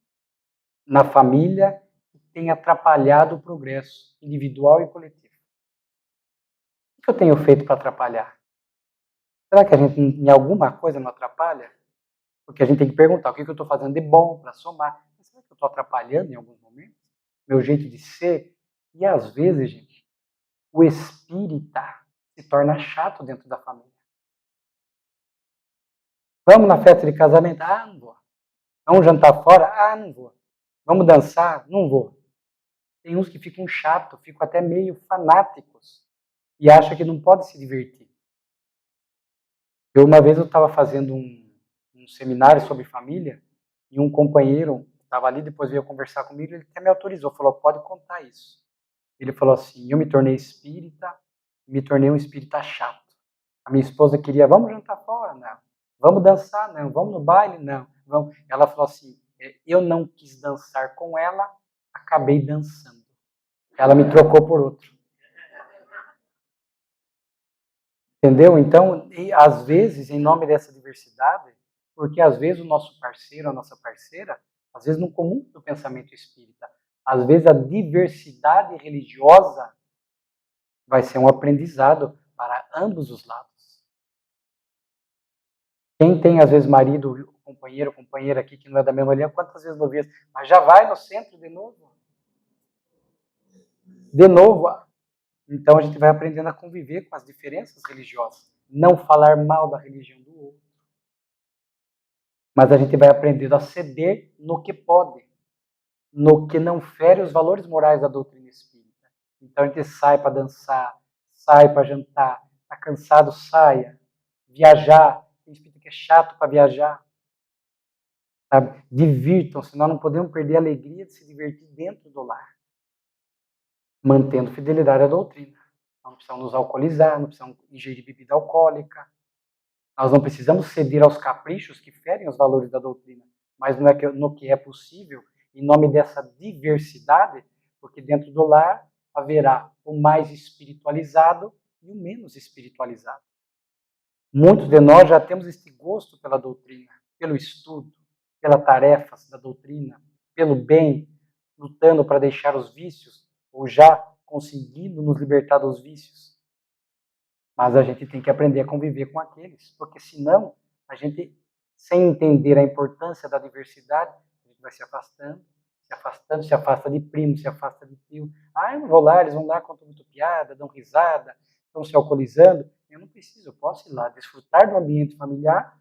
na família que tem atrapalhado o progresso individual e coletivo? O que eu tenho feito para atrapalhar? Será que a gente em alguma coisa não atrapalha? Porque a gente tem que perguntar o que eu estou fazendo de bom para somar. Mas será que eu estou atrapalhando em alguns momentos? Meu jeito de ser? E às vezes, gente, o espírita se torna chato dentro da família. Vamos na festa de casamento? Ah, não vou. Vamos jantar fora? Ah, não vou. Vamos dançar? Não vou. Tem uns que ficam chatos, ficam até meio fanáticos e acham que não pode se divertir. Uma vez eu estava fazendo um seminário sobre família e um companheiro estava ali, depois veio conversar comigo, ele até me autorizou, falou, pode contar isso. Ele falou assim, eu me tornei espírita, me tornei um espírita chato. A minha esposa queria, vamos jantar fora? Não. Vamos dançar? Não. Vamos no baile? Não. Vamos. Ela falou assim, eu não quis dançar com ela, acabei dançando. Ela me trocou por outro. Entendeu? Então, às vezes, em nome dessa diversidade, porque às vezes o nosso parceiro, a nossa parceira, às vezes no comum do pensamento espírita, às vezes a diversidade religiosa vai ser um aprendizado para ambos os lados. Quem tem, às vezes, marido, companheiro, companheira aqui que não é da mesma linha, quantas vezes não vê? Mas já vai no centro de novo? De novo. Então a gente vai aprendendo a conviver com as diferenças religiosas. Não falar mal da religião do outro. Mas a gente vai aprendendo a ceder no que pode. No que não fere os valores morais da doutrina espírita. Então a gente sai para dançar, sai para jantar, está cansado, saia. Viajar, tem espírito que é chato para viajar. Sabe? Divirtam-se, nós não podemos perder a alegria de se divertir dentro do lar. Mantendo fidelidade à doutrina. Não precisamos nos alcoolizar, não precisamos ingerir bebida alcoólica. Nós não precisamos ceder aos caprichos que ferem os valores da doutrina, mas no que é possível, em nome dessa diversidade, porque dentro do lar haverá o mais espiritualizado e o menos espiritualizado. Muitos de nós já temos este gosto pela doutrina, pelo estudo, pelas tarefas da doutrina, pelo bem, lutando para deixar os vícios, ou já conseguindo nos libertar dos vícios. Mas a gente tem que aprender a conviver com aqueles, porque senão a gente, sem entender a importância da diversidade, a gente vai se afastando, se afasta de primo, se afasta de tio. Ah, eu não vou lá, eles vão lá, contam muito piada, dão risada, estão se alcoolizando. Eu não preciso, eu posso ir lá, desfrutar do ambiente familiar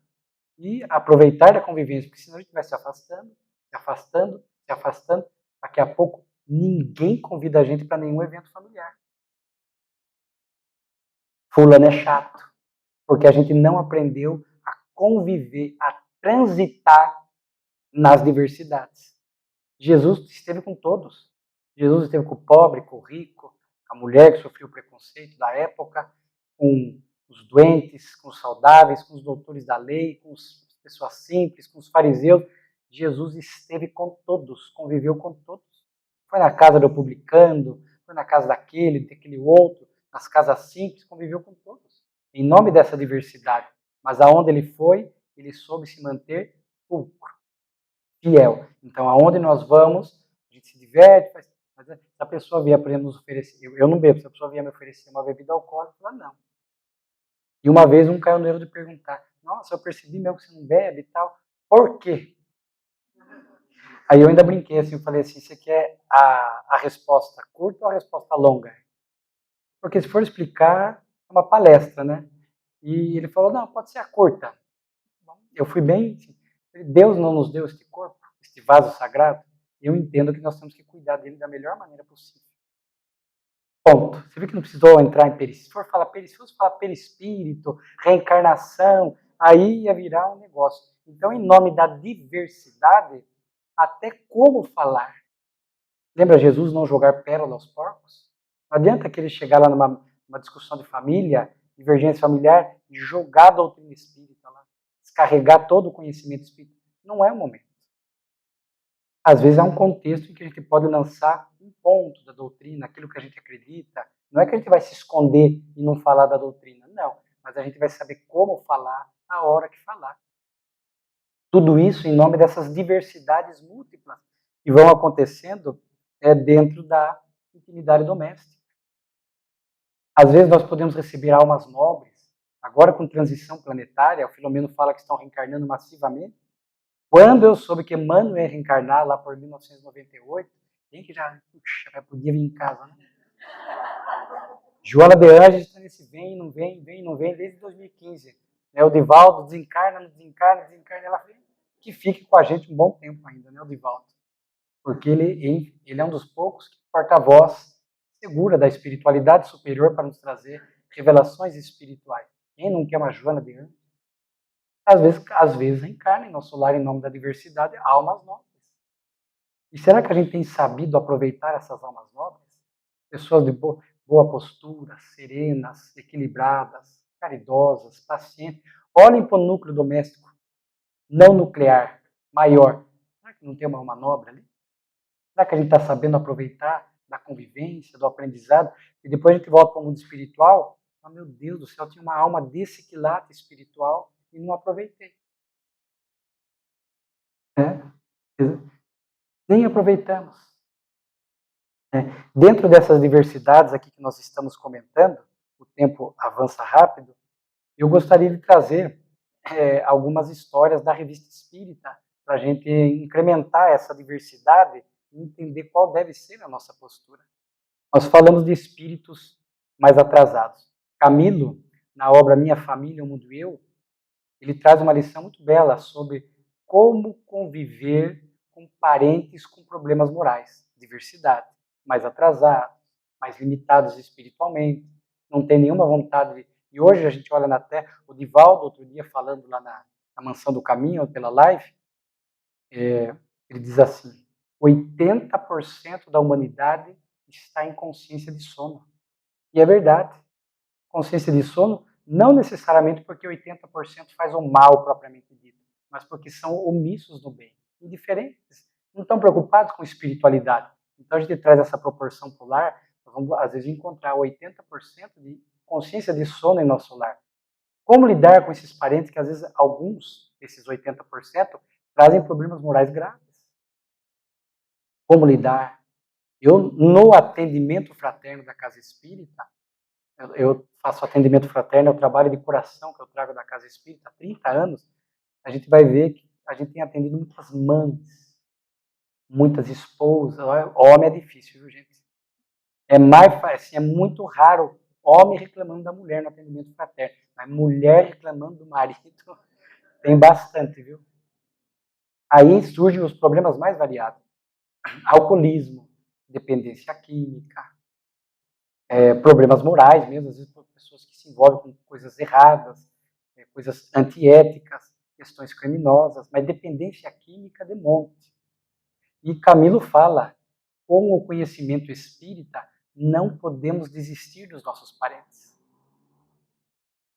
e aproveitar da convivência, porque senão a gente vai se afastando, se afastando. Daqui a pouco, ninguém convida a gente para nenhum evento familiar. Fulano é chato, porque a gente não aprendeu a conviver, a transitar nas diversidades. Jesus esteve com todos. Jesus esteve com o pobre, com o rico, com a mulher que sofreu o preconceito da época, com os doentes, com os saudáveis, com os doutores da lei, com as pessoas simples, com os fariseus. Jesus esteve com todos, conviveu com todos. Foi na casa do publicano, foi na casa daquele outro, nas casas simples, conviveu com todos. Em nome dessa diversidade. Mas aonde ele foi, ele soube se manter pulcro, fiel. Então, aonde nós vamos, a gente se diverte, mas se a pessoa vier, por exemplo, nos oferecer, eu não bebo, se a pessoa vier me oferecer uma bebida alcoólica, eu falo, não. E uma vez um caiu no erro de perguntar, nossa, eu percebi mesmo que você não bebe e tal, por quê? Aí eu ainda brinquei assim, eu falei assim, você quer a resposta curta ou a resposta longa? Porque se for explicar, é uma palestra, né? E ele falou, não, pode ser a curta. Eu fui bem, Deus não nos deu este corpo, este vaso sagrado, e eu entendo que nós temos que cuidar dele da melhor maneira possível. Ponto. Você viu que não precisou entrar em perispírito. Se fosse falar perispírito, reencarnação, aí ia virar um negócio. Então, em nome da diversidade, até como falar. Lembra Jesus não jogar pérola aos porcos? Não adianta que ele chegar lá numa discussão de família, divergência familiar, e jogar a doutrina espírita lá, descarregar todo o conhecimento espírita. Não é o momento. Às vezes há um contexto em que a gente pode lançar um ponto da doutrina, aquilo que a gente acredita. Não é que a gente vai se esconder e não falar da doutrina, não. Mas a gente vai saber como falar na hora que falar. Tudo isso em nome dessas diversidades múltiplas que vão acontecendo dentro da intimidade doméstica. Às vezes nós podemos receber almas nobres, agora com transição planetária, o Filomeno fala que estão reencarnando massivamente. Quando eu soube que Emmanuel ia reencarnar lá por 1998, quem que já podia vir em casa, né? Joana de Anjos está nesse vem, não vem desde 2015. O Divaldo desencarna, não desencarna, ela vem. Que fique com a gente um bom tempo ainda, né, o Divaldo? Porque ele é um dos poucos que porta-voz segura da espiritualidade superior para nos trazer revelações espirituais. Quem não quer uma Joana de Anjos? Às vezes reencarna em nosso lar em nome da diversidade almas nobres. E será que a gente tem sabido aproveitar essas almas nobres? Pessoas de boa postura, serenas, equilibradas, caridosas, pacientes. Olhem para o núcleo doméstico, não nuclear, maior. Será que não tem uma alma nobre ali? Será que a gente está sabendo aproveitar da convivência, do aprendizado? E depois a gente volta para o mundo espiritual. Oh, meu Deus do céu, tinha uma alma desse quilate espiritual e não aproveitei. Nem aproveitamos. Dentro dessas diversidades aqui que nós estamos comentando, o tempo avança rápido, eu gostaria de trazer algumas histórias da Revista Espírita, para a gente incrementar essa diversidade e entender qual deve ser a nossa postura. Nós falamos de espíritos mais atrasados. Camilo, na obra Minha Família, o Mundo e Eu, ele traz uma lição muito bela sobre como conviver com parentes com problemas morais, diversidade, mais atrasados, mais limitados espiritualmente, não tem nenhuma vontade. E hoje a gente olha na Terra, o Divaldo, outro dia, falando lá na Mansão do Caminho, pela live, ele diz assim, 80% da humanidade está em consciência de sono. E é verdade. Consciência de sono, não necessariamente porque 80% faz o mal propriamente dito, mas porque são omissos no bem, indiferentes, não estão preocupados com espiritualidade. Então a gente traz essa proporção polar, nós vamos às vezes encontrar 80% de consciência de sono em nosso lar. Como lidar com esses parentes que às vezes alguns desses 80% trazem problemas morais graves? Como lidar? Eu, no atendimento fraterno da Casa Espírita, eu faço atendimento fraterno, é o trabalho de curação que eu trago da Casa Espírita há 30 anos, a gente vai ver que a gente tem atendido muitas mães, muitas esposas. Homem é difícil, viu, gente? É muito raro homem reclamando da mulher no atendimento fraterno, mas mulher reclamando do marido tem bastante, viu? Aí surgem os problemas mais variados. Alcoolismo, dependência química, problemas morais mesmo, às vezes pessoas que se envolvem com coisas erradas, coisas antiéticas, questões criminosas, mas dependência química de monte. E Camilo fala, com o conhecimento espírita, não podemos desistir dos nossos parentes.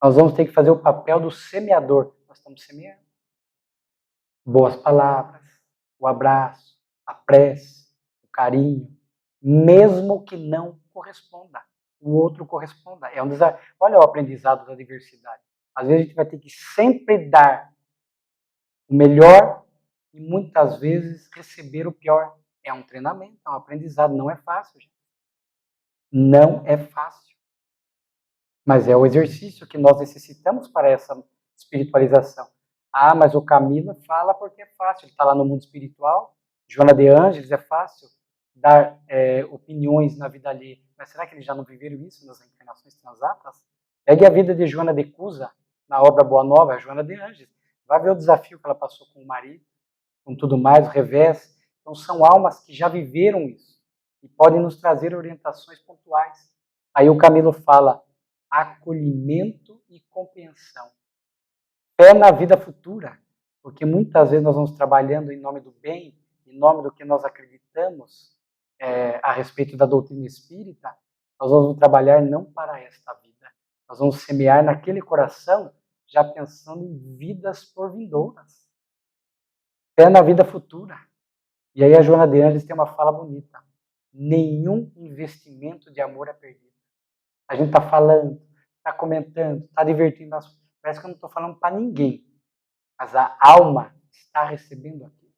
Nós vamos ter que fazer o papel do semeador. Nós estamos semeando. Boas palavras, o abraço, a prece, o carinho, mesmo que não corresponda, o outro corresponda. É um desafio. Olha o aprendizado da diversidade. Às vezes a gente vai ter que sempre dar o melhor e muitas vezes receber o pior. É um treinamento, é um aprendizado. Não é fácil, gente. Não é fácil. Mas é o exercício que nós necessitamos para essa espiritualização. Ah, mas o Camilo fala porque é fácil. Ele está lá no mundo espiritual. Joana de Ângeles, é fácil dar opiniões na vida alheia. Mas será que eles já não viveram isso nas encarnações transatas? Pegue a vida de Joana de Cusa, na obra Boa Nova, Joana de Ângeles. Vai ver o desafio que ela passou com o marido, com tudo mais, o revés. Então, são almas que já viveram isso e podem nos trazer orientações pontuais. Aí o Camilo fala acolhimento e compreensão. Fé na vida futura, porque muitas vezes nós vamos trabalhando em nome do bem, em nome do que nós acreditamos a respeito da doutrina espírita, nós vamos trabalhar não para esta vida, nós vamos semear naquele coração já pensando em vidas por vindouras. Fé na vida futura. E aí a Joana de Ângeles tem uma fala bonita. Nenhum investimento de amor é perdido. A gente está falando, está comentando, está divertindo. Parece que eu não estou falando para ninguém. Mas a alma está recebendo aquilo.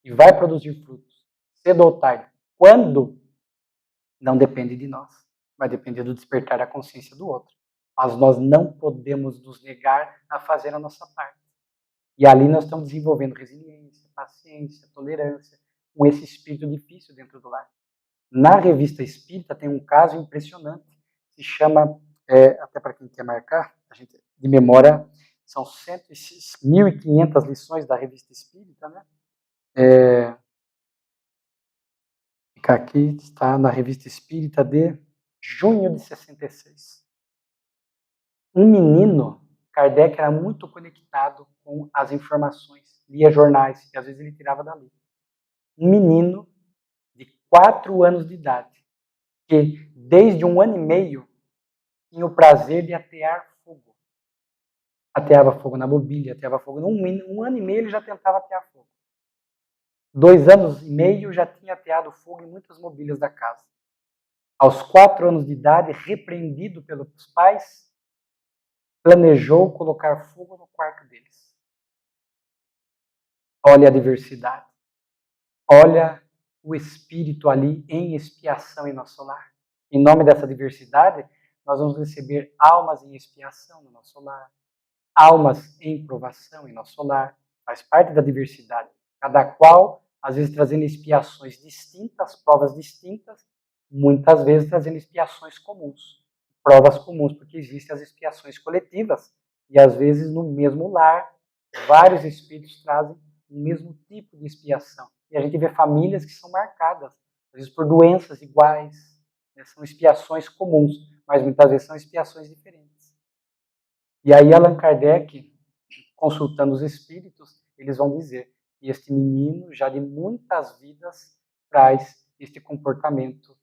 E vai produzir frutos. Cedo ou tarde. Quando? Não depende de nós. Vai depender do despertar da consciência do outro. Mas nós não podemos nos negar a fazer a nossa parte. E ali nós estamos desenvolvendo resiliência, paciência, tolerância, com esse espírito difícil dentro do lar. Na revista Espírita tem um caso impressionante, se chama, até para quem quer marcar, a gente, de memória, são 1.500 lições da revista Espírita, né? Fica aqui, está na revista Espírita de junho de 66. Um menino, Kardec era muito conectado com as informações, lia jornais, e às vezes ele tirava dali. Um menino de 4 anos de idade, que desde 1 ano e meio tinha o prazer de atear fogo. Ateava fogo na mobília, ateava fogo. Um ano e meio ele já tentava atear fogo. 2 anos e meio já tinha ateado fogo em muitas mobílias da casa. Aos 4 anos de idade, repreendido pelos pais, planejou colocar fogo no quarto deles. Olha a diversidade. Olha o espírito ali em expiação em nosso lar. Em nome dessa diversidade, nós vamos receber almas em expiação no nosso lar, almas em provação em nosso lar. Faz parte da diversidade. Cada qual, às vezes, trazendo expiações distintas, provas distintas, muitas vezes trazendo expiações comuns. Provas comuns, porque existem as expiações coletivas. E, às vezes, no mesmo lar, vários espíritos trazem o mesmo tipo de expiação. E a gente vê famílias que são marcadas, às vezes por doenças iguais, né? São expiações comuns, mas muitas vezes são expiações diferentes. E aí Allan Kardec, consultando os espíritos, eles vão dizer que este menino, já de muitas vidas, traz este comportamento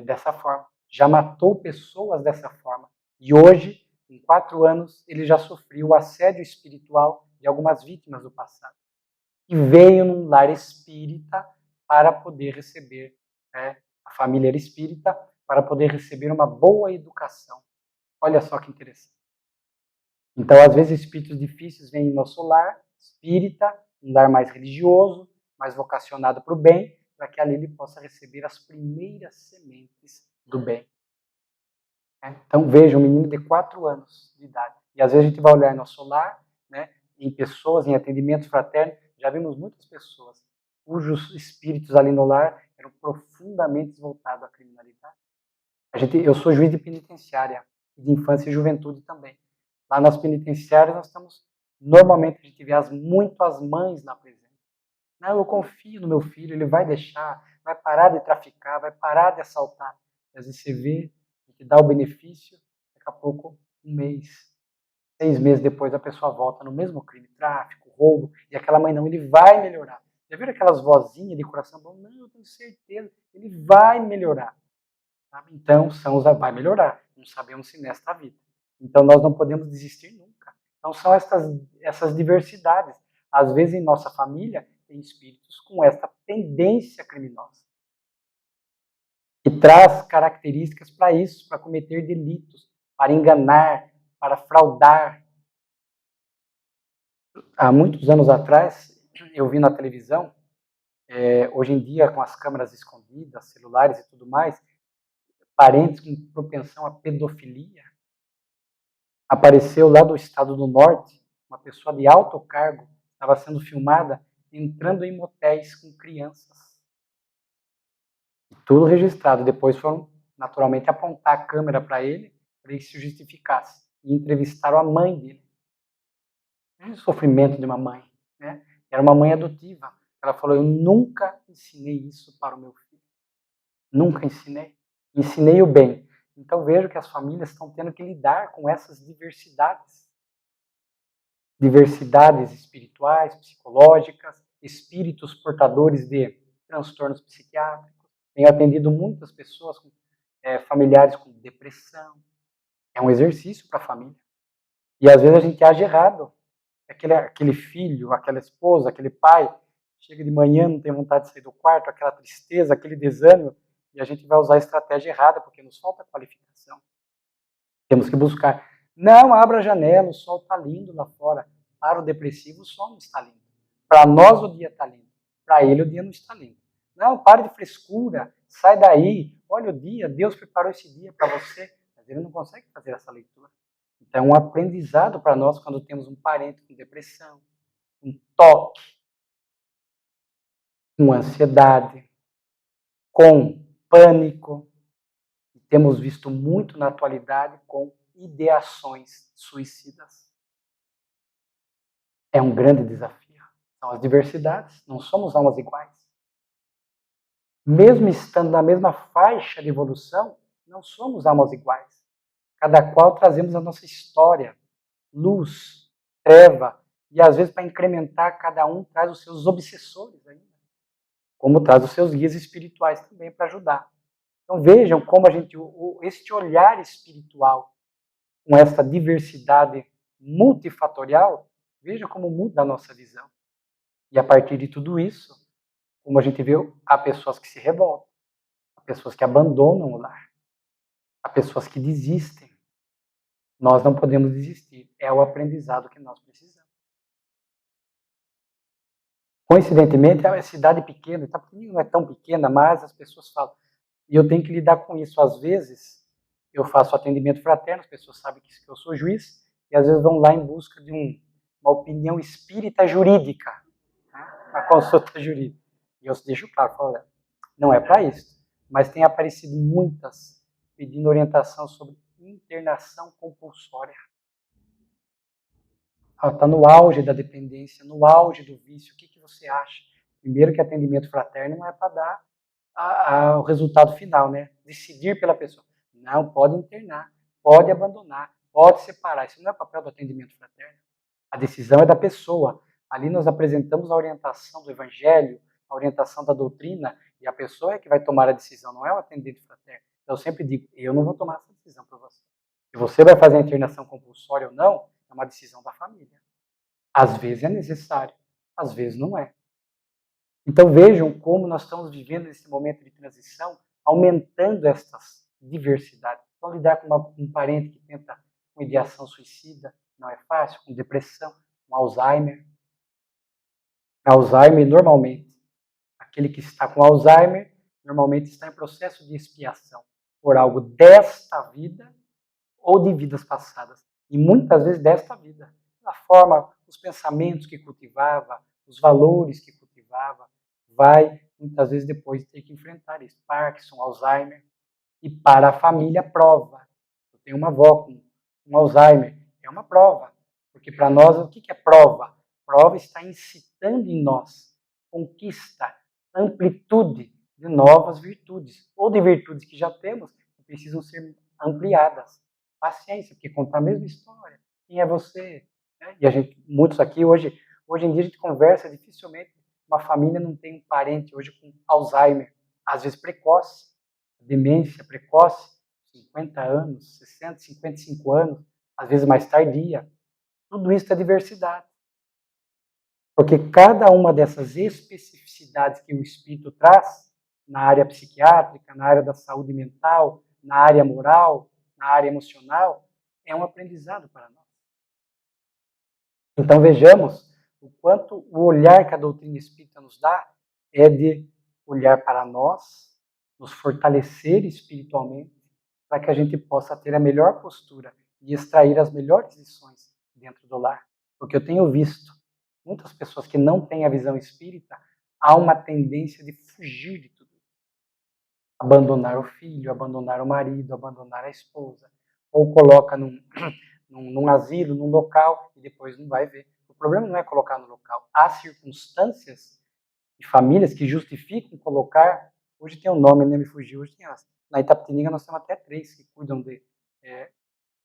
dessa forma. Já matou pessoas dessa forma. E hoje, em 4 anos, ele já sofreu o assédio espiritual de algumas vítimas do passado. E veio num lar espírita para poder receber, a família era espírita, para poder receber uma boa educação. Olha só que interessante. Então, às vezes, espíritos difíceis vêm em nosso lar espírita, um lar mais religioso, mais vocacionado para o bem, para que ali ele possa receber as primeiras sementes do bem. Então, veja, um menino de 4 anos de idade. E às vezes a gente vai olhar em nosso lar, né, em pessoas, em atendimento fraterno, já vimos muitas pessoas cujos espíritos ali no lar eram profundamente voltados à criminalidade. Eu sou juiz de penitenciária, de infância e juventude também. Lá nas penitenciárias nós estamos, normalmente a gente vê muito as mães lá presentes. Não, eu confio no meu filho, ele vai deixar, vai parar de traficar, vai parar de assaltar. E às vezes você vê, que dá o benefício, daqui a pouco, 1 mês, 6 meses depois, a pessoa volta no mesmo crime, tráfico, roubo, e aquela mãe não, ele vai melhorar. Já viram aquelas vozinhas de coração bom? Não, eu tenho certeza, ele vai melhorar. Sabe? Então, vai melhorar. Não sabemos se nesta vida. Então, nós não podemos desistir nunca. Então, são essas diversidades. Às vezes, em nossa família, tem espíritos com essa tendência criminosa. Que traz características para isso, para cometer delitos, para enganar, para fraudar. Há muitos anos atrás, eu vi na televisão, hoje em dia, com as câmeras escondidas, celulares e tudo mais, parentes com propensão à pedofilia. Apareceu lá do estado do norte, uma pessoa de alto cargo, estava sendo filmada entrando em motéis com crianças. Tudo registrado. Depois foram, naturalmente, apontar a câmera para ele se justificasse. E entrevistaram a mãe dele. O sofrimento de uma mãe. Né? Era uma mãe adotiva. Ela falou, eu nunca ensinei isso para o meu filho. Nunca ensinei. Ensinei o bem. Então vejo que as famílias estão tendo que lidar com essas diversidades. Diversidades espirituais, psicológicas, espíritos portadores de transtornos psiquiátricos. Tenho atendido muitas pessoas, familiares com depressão. É um exercício para a família. E às vezes a gente age errado. Aquele filho, aquela esposa, aquele pai, chega de manhã, não tem vontade de sair do quarto, aquela tristeza, aquele desânimo, e a gente vai usar a estratégia errada, porque nos falta qualificação. Temos que buscar. Não, abra a janela, o sol está lindo lá fora. Para o depressivo, o sol não está lindo. Para nós, o dia está lindo. Para ele, o dia não está lindo. Não, pare de frescura, sai daí. Olha o dia, Deus preparou esse dia para você. Mas ele não consegue fazer essa leitura. Então, é um aprendizado para nós quando temos um parente com depressão, um toque, com ansiedade, com pânico. E temos visto muito na atualidade com ideações suicidas. É um grande desafio. São as diversidades, não somos almas iguais. Mesmo estando na mesma faixa de evolução, não somos almas iguais. Cada qual trazemos a nossa história, luz, treva, e às vezes para incrementar, cada um traz os seus obsessores ainda, como traz os seus guias espirituais também para ajudar. Então vejam como este olhar espiritual, com essa diversidade multifatorial, veja como muda a nossa visão. E a partir de tudo isso, como a gente viu, há pessoas que se revoltam, há pessoas que abandonam o lar, há pessoas que desistem. Nós não podemos desistir, é o aprendizado que nós precisamos. Coincidentemente, é uma cidade pequena, Itapetinga não é tão pequena, mas as pessoas falam, e eu tenho que lidar com isso. Às vezes, eu faço atendimento fraterno, as pessoas sabem que eu sou juiz, e às vezes vão lá em busca de uma opinião espírita jurídica, tá? Uma consulta jurídica. E eu deixo claro, falo, não é para isso. Mas tem aparecido muitas pedindo orientação sobre internação compulsória. Ela está no auge da dependência, no auge do vício. O que você acha? Primeiro que atendimento fraterno não é para dar o resultado final, né? Decidir pela pessoa. Não, pode internar, pode abandonar, pode separar. Isso não é papel do atendimento fraterno. A decisão é da pessoa. Ali nós apresentamos a orientação do evangelho, a orientação da doutrina, e a pessoa é que vai tomar a decisão, não é o atendente fraterno. Eu sempre digo, eu não vou tomar essa decisão por você. Se você vai fazer a internação compulsória ou não, é uma decisão da família. Às vezes é necessário, às vezes não é. Então vejam como nós estamos vivendo nesse momento de transição, aumentando estas diversidades. Então lidar com um parente que tenta com ideação suicida não é fácil, com depressão, com Alzheimer. Alzheimer, normalmente, aquele que está com Alzheimer, normalmente está em processo de expiação por algo desta vida ou de vidas passadas. E muitas vezes desta vida. A forma, os pensamentos que cultivava, os valores que cultivava, vai muitas vezes depois ter que enfrentar isso. Parkinson, Alzheimer. E para a família, prova. Eu tenho uma avó com Alzheimer. É uma prova. Porque para nós, o que é prova? Prova está incitando em nós conquista amplitude de novas virtudes, ou de virtudes que já temos, que precisam ser ampliadas. Paciência, porque contar a mesma história. Quem é você? E a gente, muitos aqui, hoje em dia a gente conversa, dificilmente uma família não tem um parente hoje com Alzheimer, às vezes precoce, demência precoce, 50 anos, 60, 55 anos, às vezes mais tardia. Tudo isso é diversidade. Porque cada uma dessas especificidades que o espírito traz, na área psiquiátrica, na área da saúde mental, na área moral, na área emocional, é um aprendizado para nós. Então vejamos o quanto o olhar que a doutrina espírita nos dá é de olhar para nós, nos fortalecer espiritualmente, para que a gente possa ter a melhor postura e extrair as melhores lições dentro do lar. Porque eu tenho visto muitas pessoas que não têm a visão espírita, há uma tendência de fugir de tudo isso. Abandonar o filho, abandonar o marido, abandonar a esposa, ou coloca num asilo, num local, e depois não vai ver. O problema não é colocar no local. Há circunstâncias de famílias que justificam colocar. Hoje tem um nome, né? Me fugiu. Hoje tem na Itapetininga nós temos até 3 que cuidam de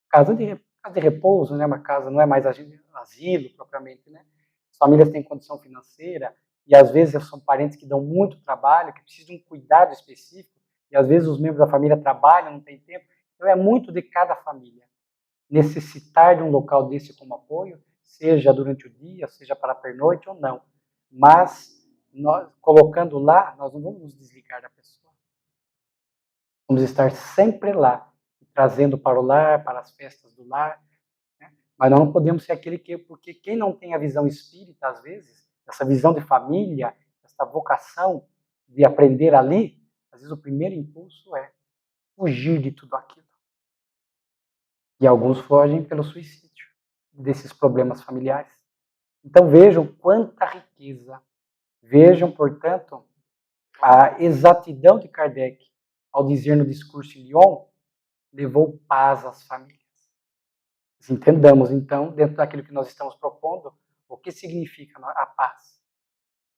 casa de repouso, né? Uma casa não é mais asilo propriamente, né? As famílias têm condição financeira e às vezes são parentes que dão muito trabalho, que precisam de um cuidado específico e às vezes os membros da família trabalham, não tem tempo. Então é muito de cada família necessitar de um local desse como apoio, seja durante o dia, seja para a pernoite ou não. Mas nós, colocando lá, nós não vamos nos desligar da pessoa. Vamos estar sempre lá, trazendo para o lar, para as festas do lar. Né? Mas nós não podemos ser aquele que, porque quem não tem a visão espírita, às vezes, essa visão de família, essa vocação de aprender ali, às vezes o primeiro impulso é fugir de tudo aquilo. E alguns fogem pelo suicídio desses problemas familiares. Então vejam quanta riqueza. Vejam, portanto, a exatidão de Kardec ao dizer no discurso em Lyon, levou paz às famílias. Entendamos, então, dentro daquilo que nós estamos propondo, o que significa a paz.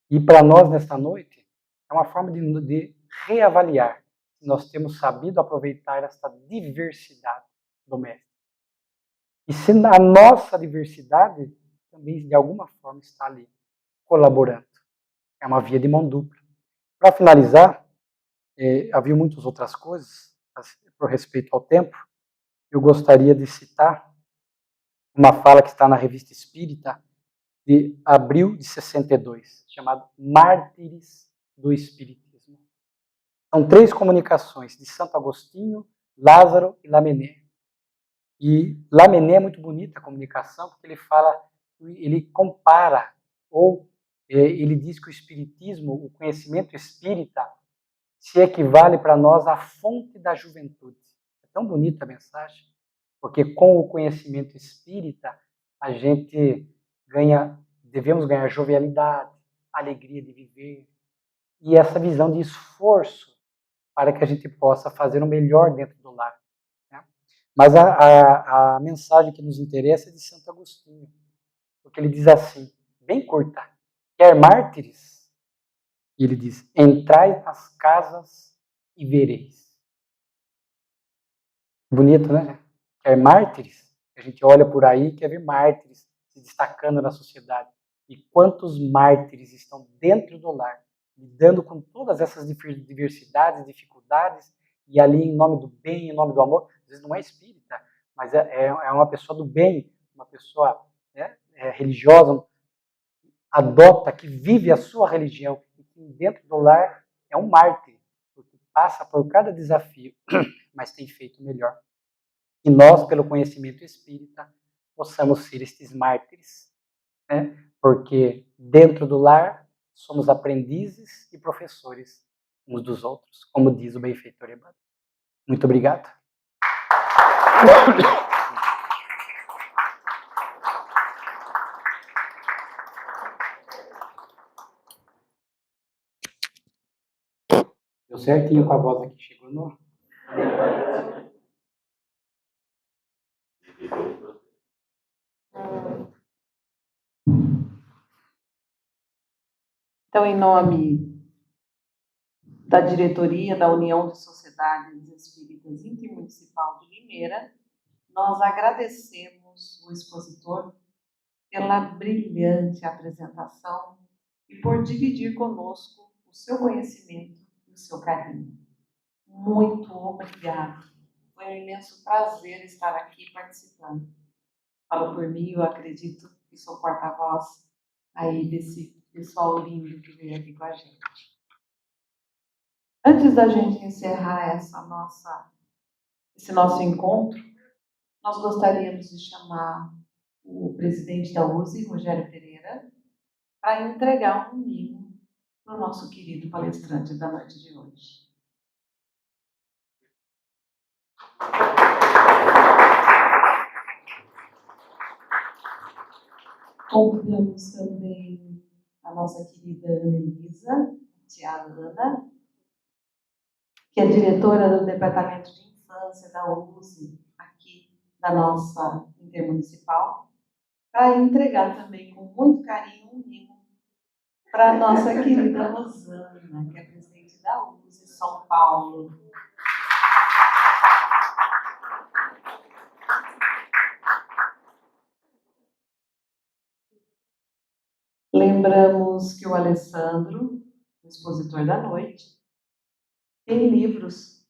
E para nós, nesta noite, é uma forma de reavaliar se nós temos sabido aproveitar esta diversidade do Mestre. E se a nossa diversidade também, de alguma forma, está ali, colaborando. É uma via de mão dupla. Para finalizar, havia muitas outras coisas, por respeito ao tempo, eu gostaria de citar uma fala que está na Revista Espírita, de abril de 62, chamado Mártires do Espiritismo. São 3 comunicações, de Santo Agostinho, Lázaro e Lamennais. E Lamennais é muito bonita a comunicação, porque ele compara, ou ele diz que o Espiritismo, o conhecimento espírita, se equivale para nós à fonte da juventude. É tão bonita a mensagem, porque com o conhecimento espírita, a gente devemos ganhar jovialidade, alegria de viver, e essa visão de esforço para que a gente possa fazer o melhor dentro do lar. Né? Mas a mensagem que nos interessa é de Santo Agostinho, porque ele diz assim, bem curta, quer mártires? E ele diz, entrai nas casas e vereis. Bonito, né? Quer mártires? A gente olha por aí e quer ver mártires se destacando na sociedade. E quantos mártires estão dentro do lar, lidando com todas essas diversidades, dificuldades, e ali em nome do bem, em nome do amor, às vezes não é espírita, mas é uma pessoa do bem, uma pessoa religiosa, adota, que vive a sua religião, e que dentro do lar é um mártir, porque passa por cada desafio, mas tem feito o melhor. E nós, pelo conhecimento espírita, possamos ser estes mártires, né? Porque dentro do lar somos aprendizes e professores uns dos outros, como diz o benfeitor Emmanuel. Muito obrigado. Deu certinho com a voz aqui, chegou no... Então, em nome da diretoria da União de Sociedades Espíritas Intermunicipal de Limeira, nós agradecemos o expositor pela brilhante apresentação e por dividir conosco o seu conhecimento e o seu carinho. Muito obrigado. Foi um imenso prazer estar aqui participando. Falo por mim, eu acredito que sou porta-voz aí desse pessoal lindo que veio aqui com a gente. Antes da gente encerrar esse nosso encontro, nós gostaríamos de chamar o presidente da USE, Rogério Pereira, para entregar um mimo para o nosso querido palestrante da noite de hoje. Convidamos também a nossa querida Ana Elisa, tia Ana, que é diretora do Departamento de Infância da USE, aqui da nossa intermunicipal, para entregar também com muito carinho um mimo para a nossa querida Rosana, que é presidente da USE São Paulo. Lembramos que o Alessandro, o expositor da noite, tem livros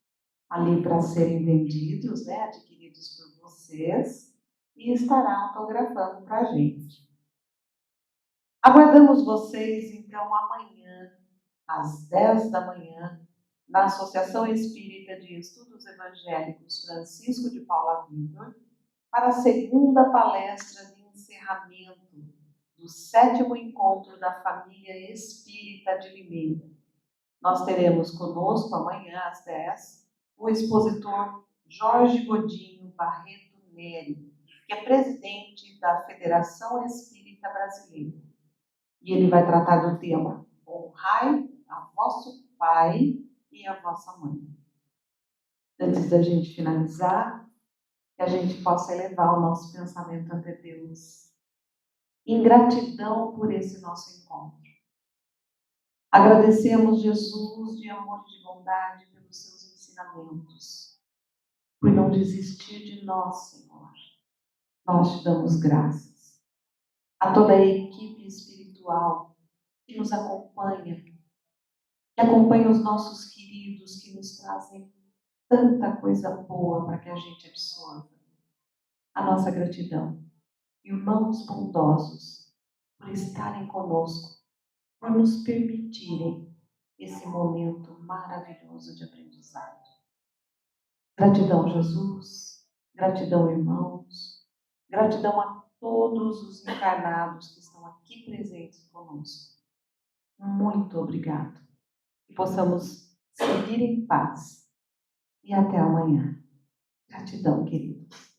ali para serem vendidos, né, adquiridos por vocês, e estará autografando para a gente. Aguardamos vocês, então, amanhã, às 10 da manhã, na Associação Espírita de Estudos Evangélicos Francisco de Paula Vitor, para a segunda palestra de encerramento do 7º Encontro da Família Espírita de Limeira. Nós teremos conosco amanhã, às 10, o expositor Jorge Godinho Barreto Neri, que é presidente da Federação Espírita Brasileira. E ele vai tratar do tema Honrai a vosso pai e a vossa mãe. Antes da gente finalizar, que a gente possa elevar o nosso pensamento ante Deus, em gratidão por esse nosso encontro. Agradecemos, Jesus, de amor e de bondade, pelos seus ensinamentos, por não desistir de nós, Senhor. Nós te damos graças. A toda a equipe espiritual que nos acompanha, que acompanha os nossos queridos, que nos trazem tanta coisa boa para que a gente absorva. A nossa gratidão. Irmãos bondosos, por estarem conosco, por nos permitirem esse momento maravilhoso de aprendizado. Gratidão, Jesus. Gratidão, irmãos. Gratidão a todos os encarnados que estão aqui presentes conosco. Muito obrigado. Que possamos seguir em paz. E até amanhã. Gratidão, queridos.